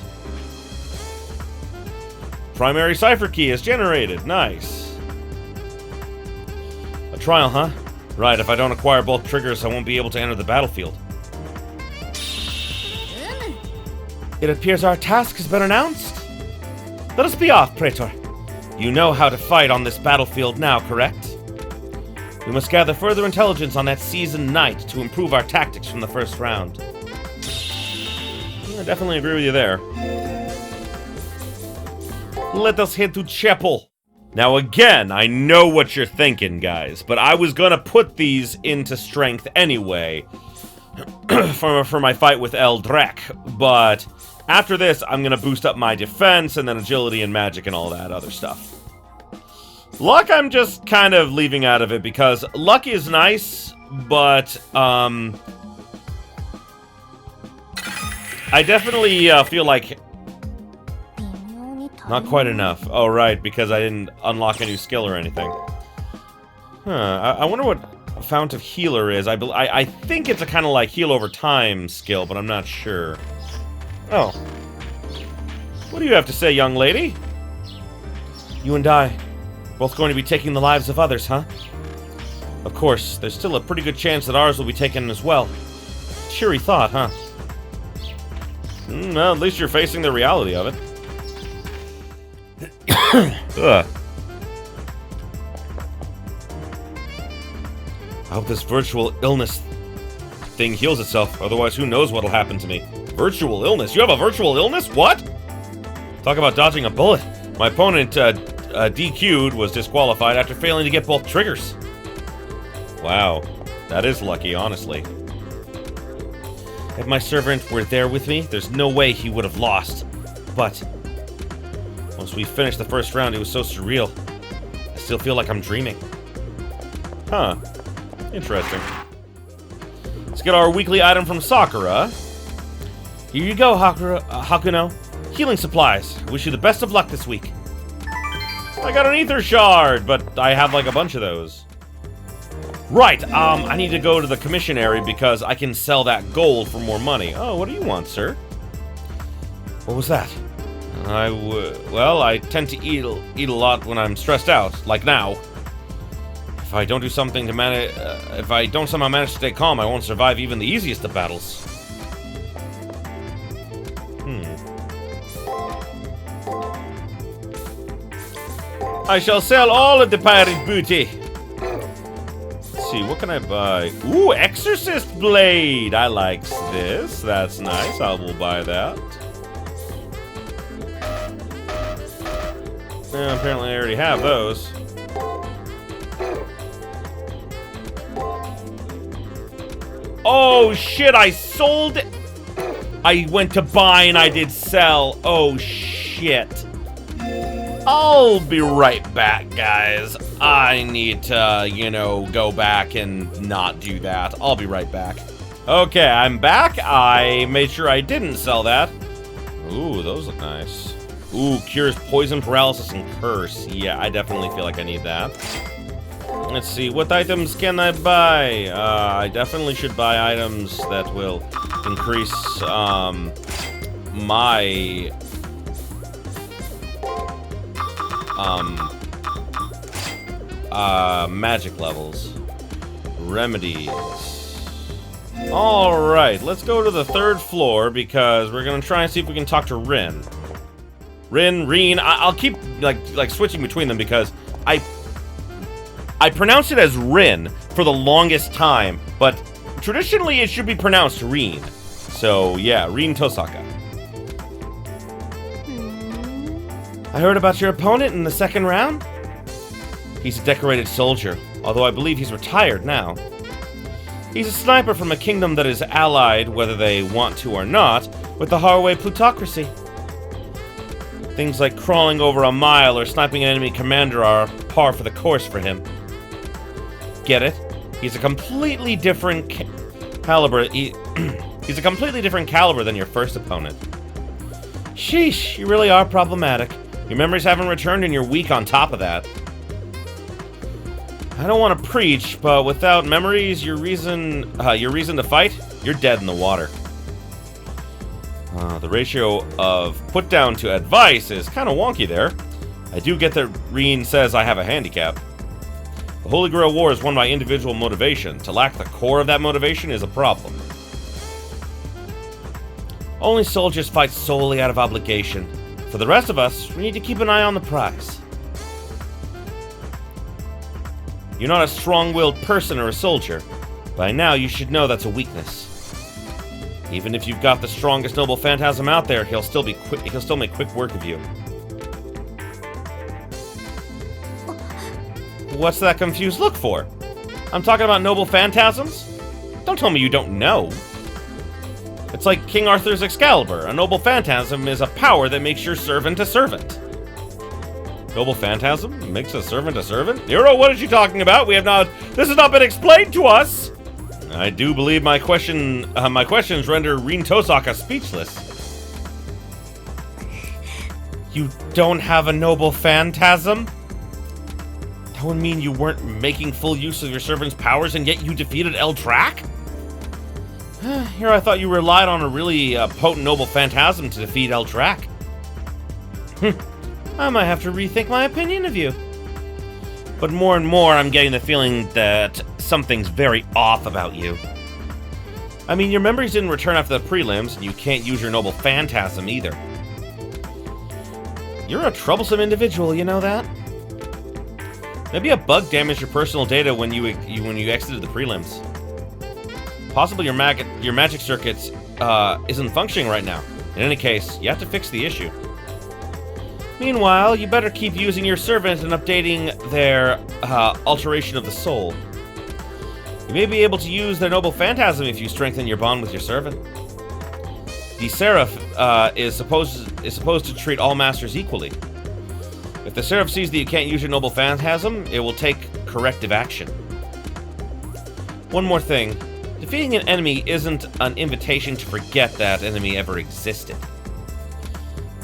primary cipher key is generated. Nice. A trial, huh? Right, if I don't acquire both triggers, I won't be able to enter the battlefield. It appears our task has been announced. Let us be off, Praetor. You know how to fight on this battlefield now, correct? We must gather further intelligence on that seasoned knight to improve our tactics from the first round. I definitely agree with you there. Let us head to Chapel. Now again, I know what you're thinking, guys, but I was gonna put these into strength anyway for my fight with Eldrek, but after this, I'm gonna boost up my defense and then agility and magic and all that other stuff. Luck, I'm just kind of leaving out of it because luck is nice, but I definitely feel like not quite enough. Oh, right, because I didn't unlock a new skill or anything. Huh, I wonder what Fount of Healer is. I think it's a kind of like heal over time skill, but I'm not sure. Oh. What do you have to say, young lady? You and I, both going to be taking the lives of others, huh? Of course, there's still a pretty good chance that ours will be taken as well. Cheery thought, huh? Well, at least you're facing the reality of it. Ugh. I hope this virtual illness thing heals itself, otherwise who knows what'll happen to me. Virtual illness? You have a virtual illness? What? Talk about dodging a bullet. My opponent DQ'd, was disqualified after failing to get both triggers. Wow, that is lucky, honestly. If my servant were there with me, there's no way he would have lost. But once we finished the first round, it was so surreal. I still feel like I'm dreaming. Huh. Interesting. Let's get our weekly item from Sakura. Here you go, Hakuno. Healing supplies. Wish you the best of luck this week. I got an ether shard, but I have like a bunch of those. Right, I need to go to the commissionary because I can sell that gold for more money. Oh, what do you want, sir? What was that? Well, I tend to eat a lot when I'm stressed out, like now. If I don't do something to manage, if I don't somehow manage to stay calm, I won't survive even the easiest of battles. I shall sell all of the pirate booty. Let's see, what can I buy? Ooh, Exorcist Blade! I like this. That's nice. I will buy that. Yeah, apparently I already have those. Oh shit, I sold it! I went to buy and I did sell. Oh shit. I'll be right back, guys. I need to, you know, go back and not do that. I'll be right back. Okay, I'm back. I made sure I didn't sell that. Ooh, those look nice. Ooh, cures poison, paralysis, and curse. Yeah, I definitely feel like I need that. Let's see, what items can I buy? I definitely should buy items that will increase, my... magic levels. Remedies. Alright, let's go to the 3rd floor because we're gonna try and see if we can talk to Rin. Reen, I'll keep, like switching between them because I pronounced it as Rin for the longest time, but traditionally it should be pronounced Reen. So, yeah, Rin Tosaka. I heard about your opponent in the 2nd round? He's a decorated soldier, although I believe he's retired now. He's a sniper from a kingdom that is allied, whether they want to or not, with the Harway plutocracy. Things like crawling over a mile or sniping an enemy commander are par for the course for him. Get it? He's a completely different caliber. He's a completely different caliber than your first opponent. Sheesh, you really are problematic. Your memories haven't returned and you're weak on top of that. I don't want to preach, but without memories, your reason to fight, you're dead in the water. The ratio of put down to advice is kind of wonky there. I do get that Reen says I have a handicap. The Holy Grail War is won by individual motivation. To lack the core of that motivation is a problem. Only soldiers fight solely out of obligation. For the rest of us, we need to keep an eye on the prize. You're not a strong-willed person or a soldier. By now, you should know that's a weakness. Even if you've got the strongest noble phantasm out there, he'll still make quick work of you. What's that confused look for? I'm talking about noble phantasms? Don't tell me you don't know. It's like King Arthur's Excalibur. A noble phantasm is a power that makes your servant a servant. Noble phantasm makes a servant a servant? Nero, what is she talking about? This has not been explained to us! I do believe my questions render Rin Tosaka speechless. You don't have a noble phantasm? That would mean you weren't making full use of your servant's powers and yet you defeated Eldrac? Here I thought you relied on a really potent noble phantasm to defeat Eldrac. I might have to rethink my opinion of you. But more and more I'm getting the feeling that something's very off about you. I mean, your memories didn't return after the prelims, and you can't use your noble phantasm either. You're a troublesome individual, you know that? Maybe a bug damaged your personal data when you exited the prelims. Possibly your magic circuits isn't functioning right now. In any case, you have to fix the issue. Meanwhile, you better keep using your servant and updating their alteration of the soul. You may be able to use their noble phantasm if you strengthen your bond with your servant. The Seraph is supposed to treat all masters equally. If the Seraph sees that you can't use your noble phantasm, it will take corrective action. One more thing. Defeating an enemy isn't an invitation to forget that enemy ever existed.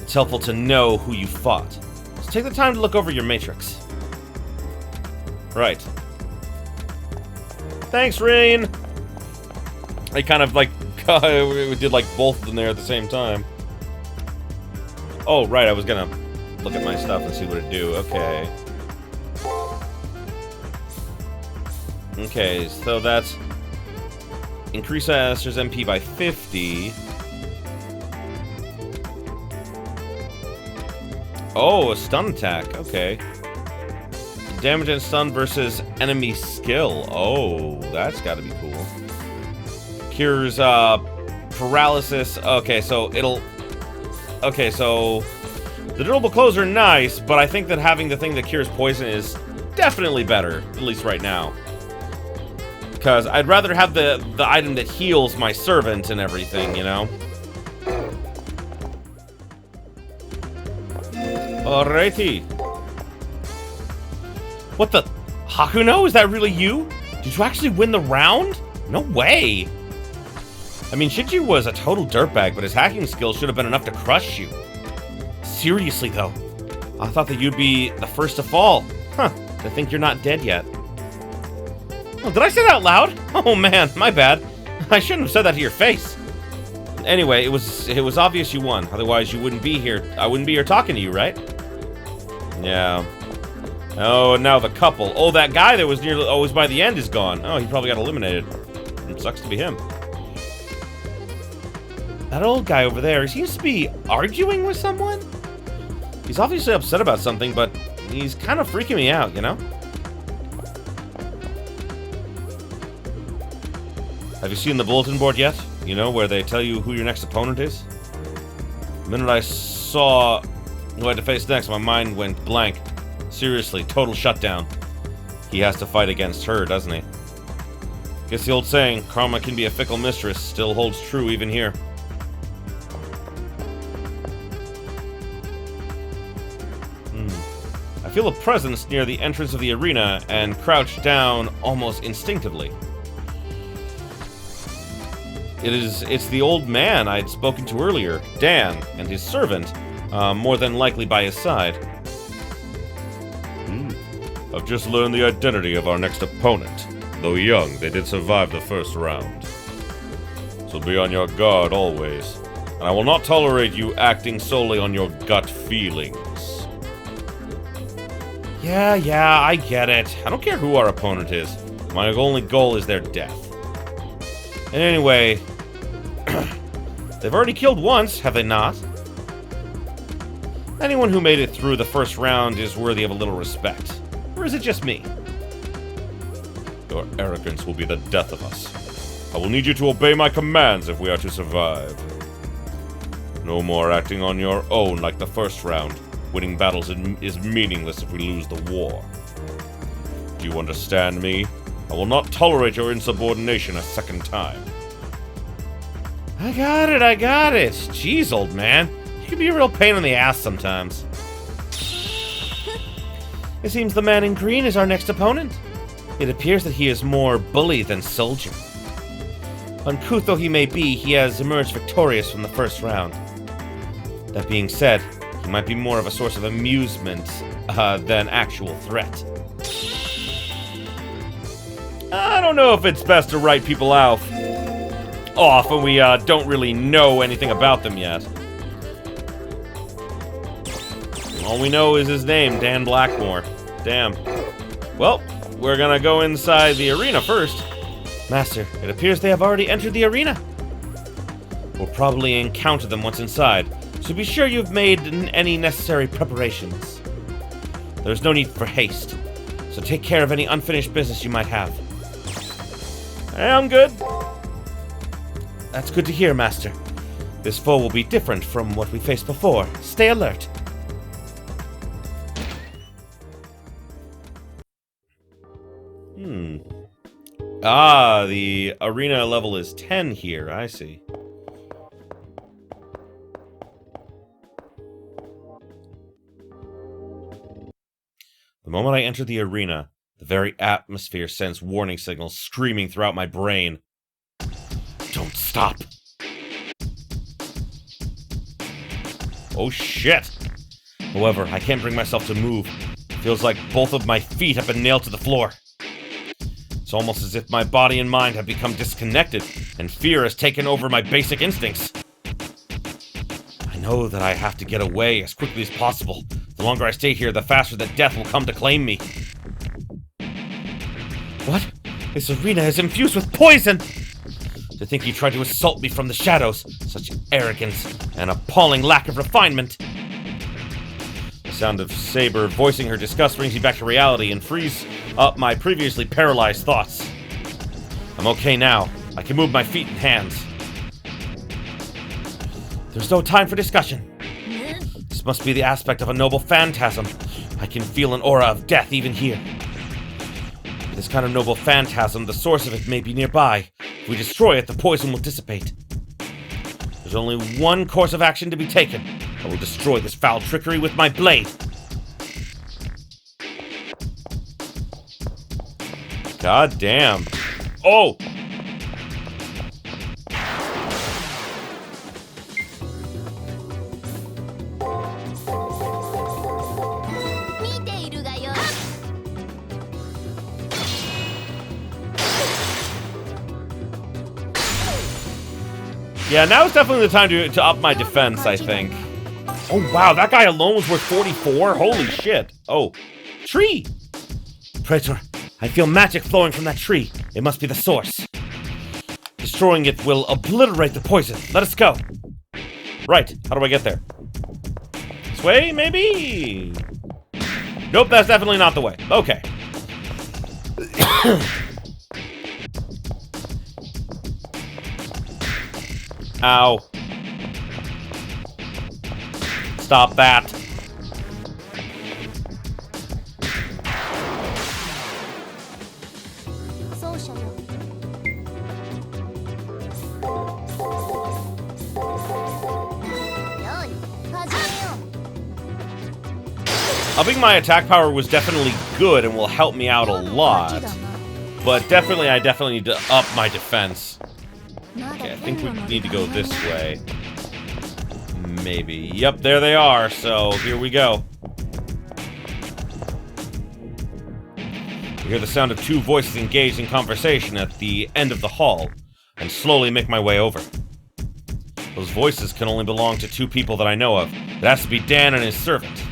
It's helpful to know who you fought. So take the time to look over your matrix. Right. Thanks, Rain! I kind of like we did like both of them there at the same time. Oh, right, I was gonna look at my stuff and see what it do. Okay. Okay, so that's increase Aster's MP by 50. Oh, a stun attack. Okay. Damage and stun versus enemy skill. Oh, that's gotta be cool. Cures paralysis. Okay, so it'll... Okay, so the durable clothes are nice, but I think that having the thing that cures poison is definitely better, at least right now. Because I'd rather have the item that heals my servant and everything, you know? Alrighty. What the? Hakuno? Is that really you? Did you actually win the round? No way. I mean, Shinji was a total dirtbag, but his hacking skills should have been enough to crush you. Seriously, though. I thought that you'd be the first to fall. Huh. To think you're not dead yet. Oh, did I say that out loud? Oh man, my bad. I shouldn't have said that to your face. Anyway, it was obvious you won. Otherwise, you wouldn't be here. I wouldn't be here talking to you, right? Yeah. Oh, now the couple. Oh, that guy that was nearly always by the end is gone. Oh, he probably got eliminated. It sucks to be him. That old guy over there, he seems to be arguing with someone? He's obviously upset about something, but he's kind of freaking me out, you know? Have you seen the bulletin board yet? You know, where they tell you who your next opponent is? The minute I saw who I had to face next, my mind went blank. Seriously, total shutdown. He has to fight against her, doesn't he? Guess the old saying, karma can be a fickle mistress, still holds true even here. I feel a presence near the entrance of the arena and crouch down almost instinctively. It's the old man I'd spoken to earlier, Dan, and his servant, more than likely by his side. I've just learned the identity of our next opponent. Though young, they did survive the first round. So be on your guard always, and I will not tolerate you acting solely on your gut feelings. Yeah, I get it. I don't care who our opponent is. My only goal is their death. And anyway, they've already killed once, have they not? Anyone who made it through the first round is worthy of a little respect. Or is it just me? Your arrogance will be the death of us. I will need you to obey my commands if we are to survive. No more acting on your own like the first round. Winning battles is meaningless if we lose the war. Do you understand me? I will not tolerate your insubordination a second time. I got it. Jeez, old man. You can be a real pain in the ass sometimes. It seems the man in green is our next opponent. It appears that he is more bully than soldier. Uncouth though he may be, he has emerged victorious from the first round. That being said, he might be more of a source of amusement than actual threat. I don't know if it's best to write people off when we don't really know anything about them yet. All we know is his name, Dan Blackmore. Damn. Well, we're gonna go inside the arena first. Master, it appears they have already entered the arena. We'll probably encounter them once inside, so be sure you've made any necessary preparations. There's no need for haste, so take care of any unfinished business you might have. I'm good. That's good to hear, Master. This foe will be different from what we faced before. Stay alert. The arena level is 10 here, I see. The moment I enter the arena, the very atmosphere sends warning signals screaming throughout my brain. Don't stop! Oh shit! However, I can't bring myself to move. It feels like both of my feet have been nailed to the floor. It's almost as if my body and mind have become disconnected, and fear has taken over my basic instincts. I know that I have to get away as quickly as possible. The longer I stay here, the faster that death will come to claim me. What? This arena is infused with poison! To think he tried to assault me from the shadows. Such arrogance and appalling lack of refinement. The sound of Saber voicing her disgust brings me back to reality and frees up my previously paralyzed thoughts. I'm okay now. I can move my feet and hands. There's no time for discussion. This must be the aspect of a noble phantasm. I can feel an aura of death even here. This kind of noble phantasm, the source of it may be nearby. If we destroy it, the poison will dissipate. There's only one course of action to be taken. I will destroy this foul trickery with my blade. God damn. Oh! Yeah, now is definitely the time to up my defense, I think. Oh wow, that guy alone was worth 44? Holy shit. Oh. Tree! Praetor, I feel magic flowing from that tree. It must be the source. Destroying it will obliterate the poison. Let us go. Right, how do I get there? This way, maybe? Nope, that's definitely not the way. Okay. Ow. Stop that. Upping my attack power was definitely good and will help me out a lot. But I definitely need to up my defense. Okay, I think we need to go this way. Maybe. Yep, there they are, so here we go. I hear the sound of two voices engaged in conversation at the end of the hall, and slowly make my way over. Those voices can only belong to two people that I know of. It has to be Dan and his servant.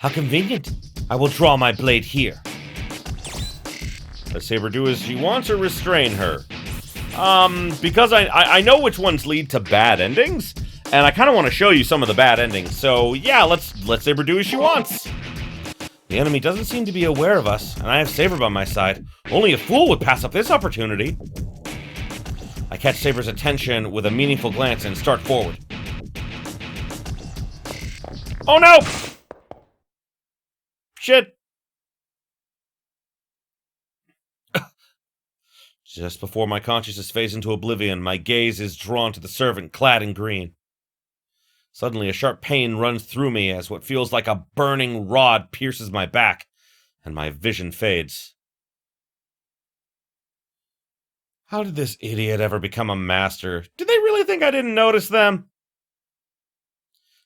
How convenient. I will draw my blade here. Let Saber do as she wants or restrain her? Because I know which ones lead to bad endings, and I kind of want to show you some of the bad endings. So yeah, let Saber do as she wants. The enemy doesn't seem to be aware of us, and I have Saber by my side. Only a fool would pass up this opportunity. I catch Saber's attention with a meaningful glance and start forward. Oh no! Shit! Just before my consciousness fades into oblivion, my gaze is drawn to the servant clad in green. Suddenly, a sharp pain runs through me as what feels like a burning rod pierces my back, and my vision fades. How did this idiot ever become a master? Did they really think I didn't notice them?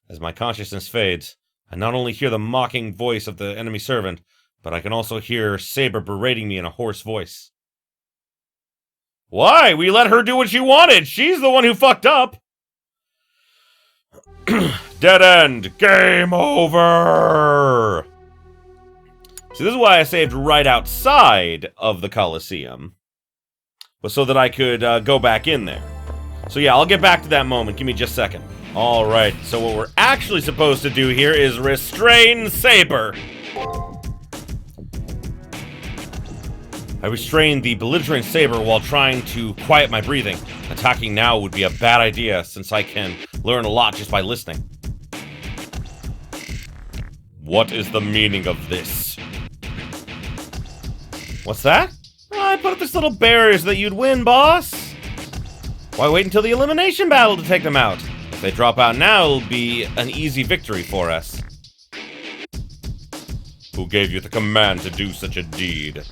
As my consciousness fades, I not only hear the mocking voice of the enemy servant, but I can also hear Saber berating me in a hoarse voice. Why? We let her do what she wanted! She's the one who fucked up! Dead end! Game over! See, this is why I saved right outside of the Colosseum. Was so that I could go back in there. So yeah, I'll get back to that moment. Give me just a second. Alright, so what we're actually supposed to do here is restrain Saber. I restrained the belligerent Saber while trying to quiet my breathing. Attacking now would be a bad idea, since I can learn a lot just by listening. What is the meaning of this? What's that? I put up this little barrier so that you'd win, boss. Why wait until the elimination battle to take them out? If they drop out now, it'll be an easy victory for us. Who gave you the command to do such a deed?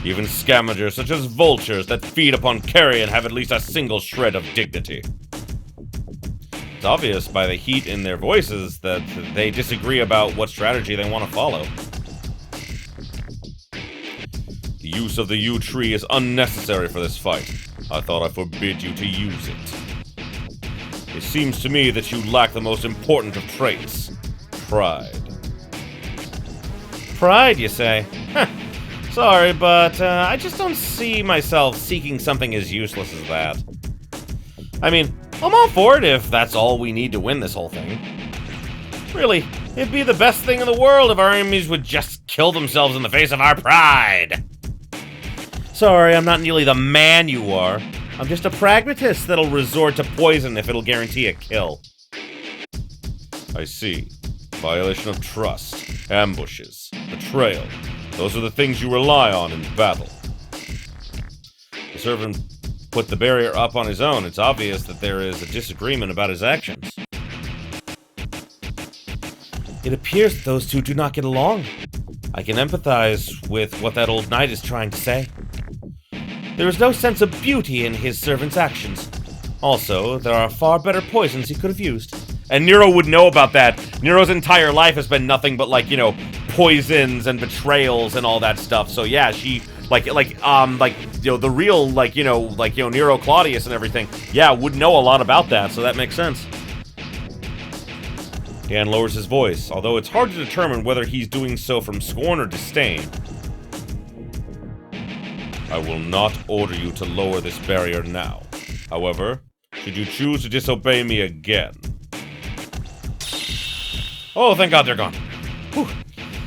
Even scavengers such as vultures that feed upon carrion have at least a single shred of dignity. It's obvious by the heat in their voices that they disagree about what strategy they want to follow. The use of the yew tree is unnecessary for this fight. I thought I forbid you to use it. It seems to me that you lack the most important of traits. Pride. Pride, you say? Huh. Sorry, but I just don't see myself seeking something as useless as that. I mean, I'm all for it if that's all we need to win this whole thing. Really, it'd be the best thing in the world if our enemies would just kill themselves in the face of our pride. Sorry, I'm not nearly the man you are. I'm just a pragmatist that'll resort to poison if it'll guarantee a kill. I see. Violation of trust, ambushes, betrayal. Those are the things you rely on in battle. The servant put the barrier up on his own. It's obvious that there is a disagreement about his actions. It appears that those two do not get along. I can empathize with what that old knight is trying to say. There is no sense of beauty in his servant's actions. Also, there are far better poisons he could have used. And Nero would know about that. Nero's entire life has been nothing but, like, you know, poisons and betrayals and all that stuff. So yeah, she, you know, the real, Nero Claudius and everything, yeah, would know a lot about that, so that makes sense. Dan lowers his voice, although it's hard to determine whether he's doing so from scorn or disdain. I will not order you to lower this barrier now. However, should you choose to disobey me again... Oh, thank God they're gone. Whew.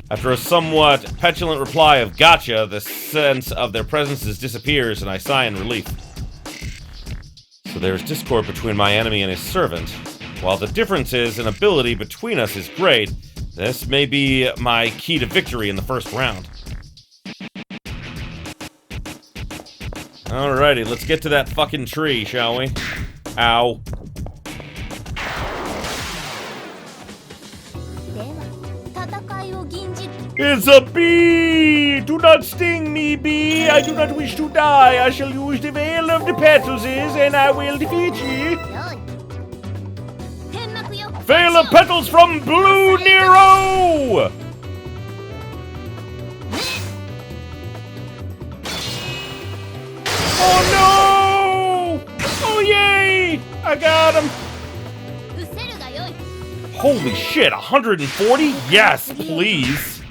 After a somewhat petulant reply of gotcha, the sense of their presences disappears and I sigh in relief. So there is discord between my enemy and his servant. While the differences in ability between us is great, this may be my key to victory in the first round. Alrighty, let's get to that fucking tree, shall we? Ow. It's a bee! Do not sting me, bee! I do not wish to die. I shall use the veil of the petals and I will defeat you. Veil of petals from Blue Nero! Oh no! Oh yay! I got him! Holy shit, 140? Yes, please.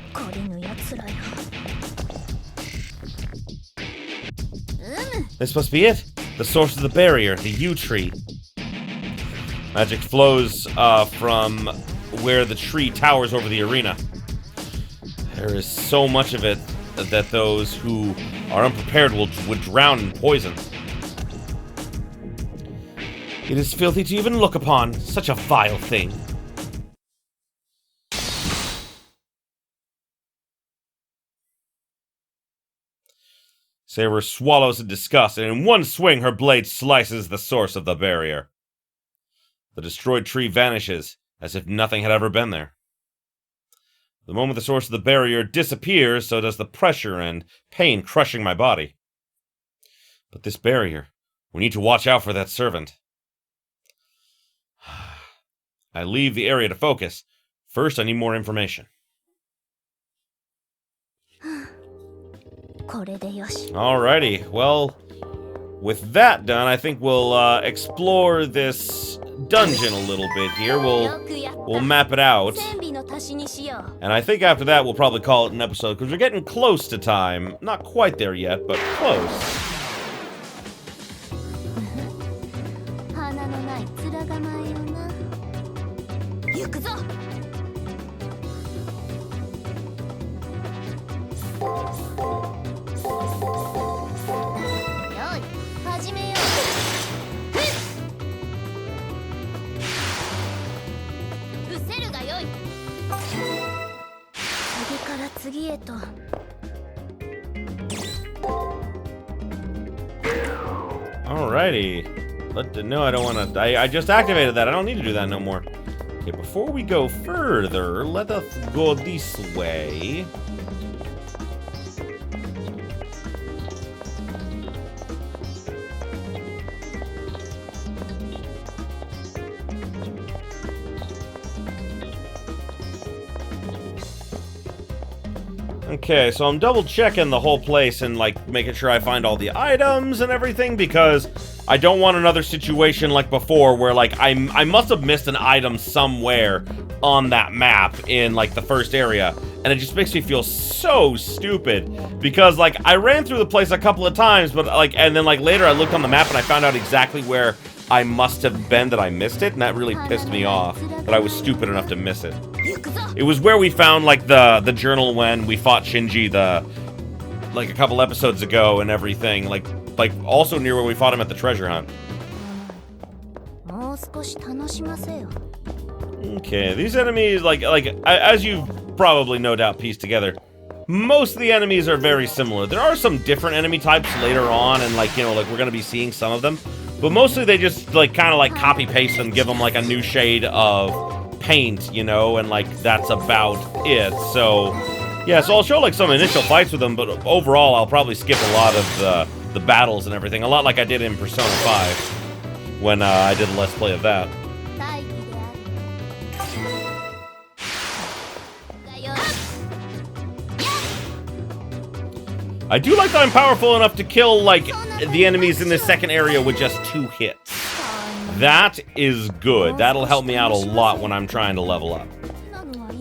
This must be it. The source of the barrier, the yew tree. Magic flows from where the tree towers over the arena. There is so much of it that those who are unprepared would drown in poison. It is filthy to even look upon. Such a vile thing. Saber swallows in disgust, and in one swing her blade slices the source of the barrier. The destroyed tree vanishes, as if nothing had ever been there. The moment the source of the barrier disappears, so does the pressure and pain crushing my body. But this barrier, we need to watch out for that servant. I leave the area to focus. First, I need more information. Alrighty, well, with that done, I think we'll explore this dungeon a little bit here. We'll map it out. And I think after that, we'll probably call it an episode, because we're getting close to time. Not quite there yet, but close. Alrighty. No, I don't want to. I just activated that. I don't need to do that no more. Okay, before we go further, let us go this way. Okay, so I'm double checking the whole place and like making sure I find all the items and everything, because I don't want another situation like before where like I must have missed an item somewhere on that map in like the first area, and it just makes me feel so stupid because like I ran through the place a couple of times, but like, and then like later I looked on the map and I found out exactly where I must have been that I missed it, and that really pissed me off that I was stupid enough to miss it. It was where we found like the journal when we fought Shinji like a couple episodes ago and everything, like also near where we fought him at the treasure hunt. Okay, these enemies like as you've probably no doubt pieced together, most of the enemies are very similar. There are some different enemy types later on, and like, you know, like we're gonna be seeing some of them, but mostly they just like kind of like copy paste them, give them like a new shade of paint, you know, and like that's about it. So yeah, so I'll show like some initial fights with them, but overall I'll probably skip a lot of the battles and everything, a lot like I did in Persona 5 when I did a Let's Play of that. I do like that I'm powerful enough to kill like the enemies in this second area with just 2 hits. That is good. That'll help me out a lot when I'm trying to level up.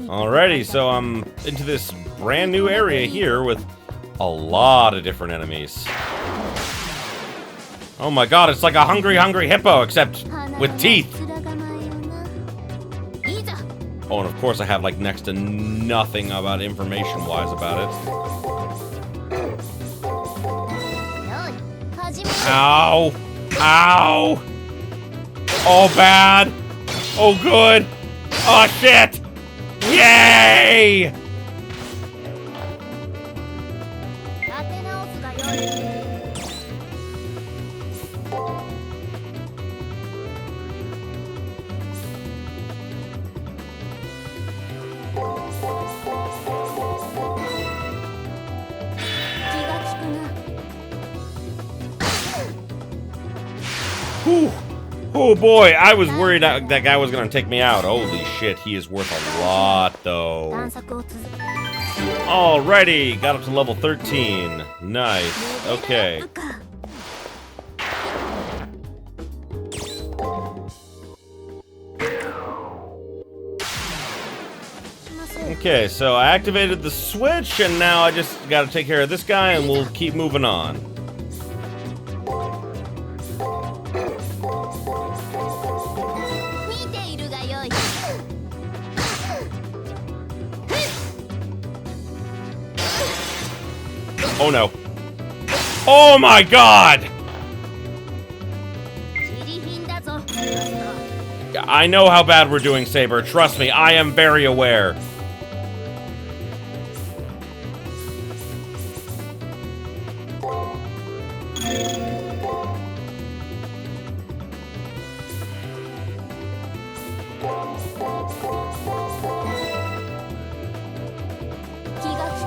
Alrighty, so I'm into this brand new area here with a lot of different enemies. Oh my god, it's like a hungry hippo, except with teeth. Oh, and of course I have like next to nothing about information-wise about it. Ow! Ow! Oh, bad! Oh, good! Oh, shit! Yay! Whew. Oh boy, I was worried that guy was gonna take me out. Holy shit, he is worth a lot though. Alrighty, got up to level 13. Nice, okay. Okay, so I activated the switch, and now I just gotta take care of this guy, and we'll keep moving on. Oh no. Oh my god! I know how bad we're doing, Saber. Trust me, I am very aware.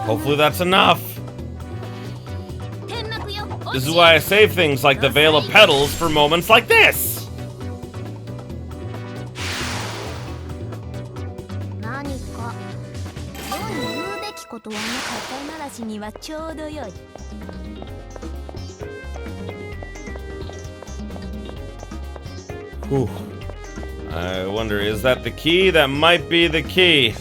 Hopefully that's enough. This is why I save things like the Veil of Petals for moments like this. Whew. I wonder, is that the key? That might be the key.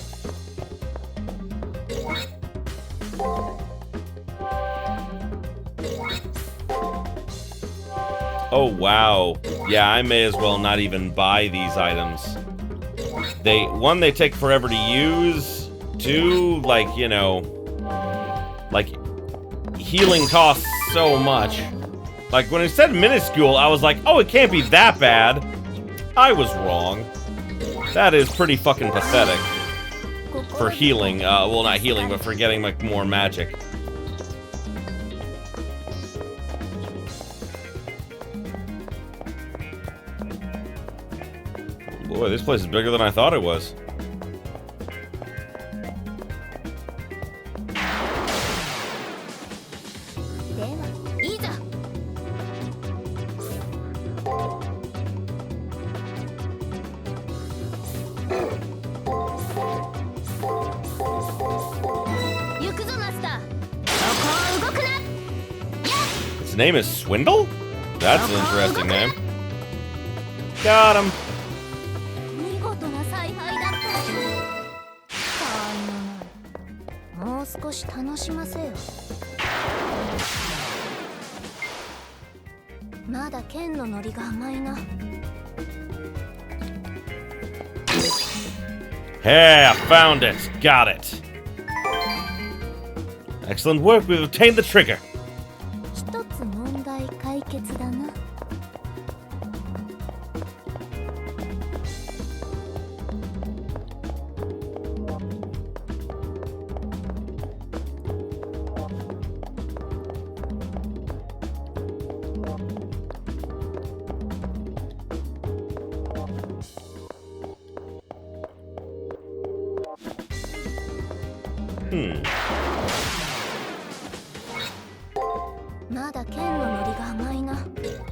Oh, wow. Yeah, I may as well not even buy these items. One, they take forever to use. Two, like, you know, like, healing costs so much. Like, when it said minuscule, I was like, oh, it can't be that bad. I was wrong. That is pretty fucking pathetic. For healing. Well, not healing, but for getting, like, more magic. Boy, this place is bigger than I thought it was. His name is Swindle? That's an interesting name. Got him. Hey, I found it. Got it. Excellent work. We've obtained the trigger.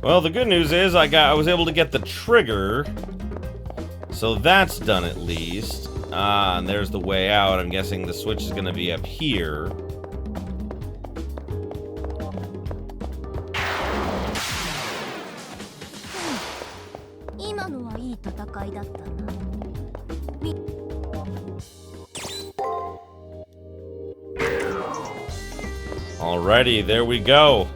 Well, the good news is I was able to get the trigger. So that's done at least. Ah, and there's the way out. I'm guessing the switch is gonna be up here. Alrighty, there we go.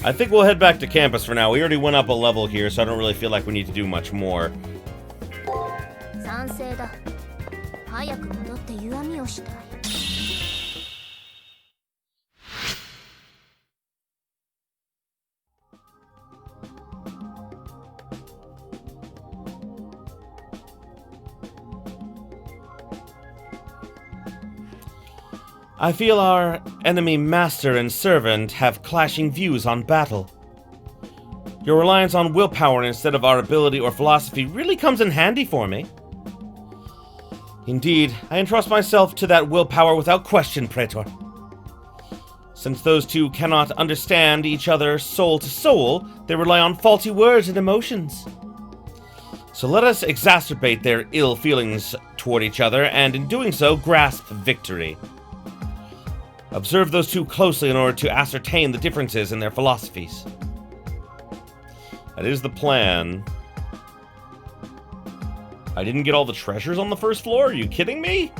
I think we'll head back to campus for now. We already went up a level here, so I don't really feel like we need to do much more. I feel our enemy master and servant have clashing views on battle. Your reliance on willpower instead of our ability or philosophy really comes in handy for me. Indeed, I entrust myself to that willpower without question, Praetor. Since those two cannot understand each other soul to soul, they rely on faulty words and emotions. So let us exacerbate their ill feelings toward each other, and in doing so, grasp victory. Observe those two closely in order to ascertain the differences in their philosophies. That is the plan. I didn't get all the treasures on the first floor? Are you kidding me?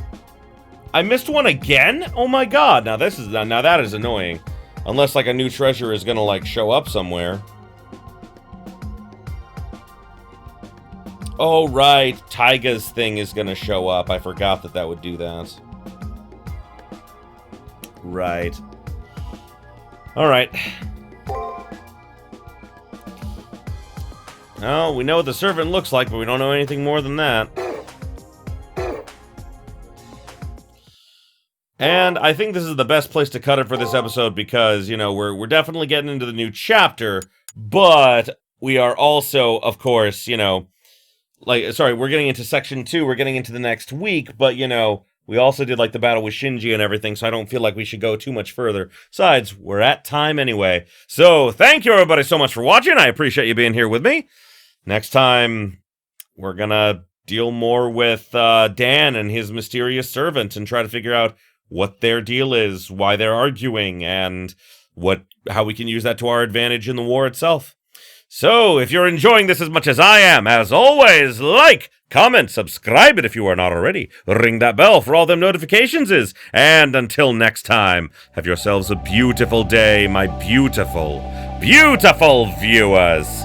I missed one again? Oh my god, now that is annoying. Unless, like, a new treasure is gonna, like, show up somewhere. Oh, right. Taiga's thing is gonna show up. I forgot that would do that. Right. Alright. Oh, we know what the servant looks like, but we don't know anything more than that. And I think this is the best place to cut it for this episode because, you know, we're definitely getting into the new chapter, but we are also, of course, you know, like, sorry, we're getting into section 2, we're getting into the next week, but, you know, we also did, like, the battle with Shinji and everything, so I don't feel like we should go too much further. Besides, we're at time anyway. So, thank you everybody so much for watching. I appreciate you being here with me. Next time, we're gonna deal more with Dan and his mysterious servant and try to figure out what their deal is, why they're arguing, and how we can use that to our advantage in the war itself. So, if you're enjoying this as much as I am, as always, like, comment, subscribe it if you are not already, ring that bell for all them notifications and until next time, have yourselves a beautiful day, my beautiful, beautiful viewers.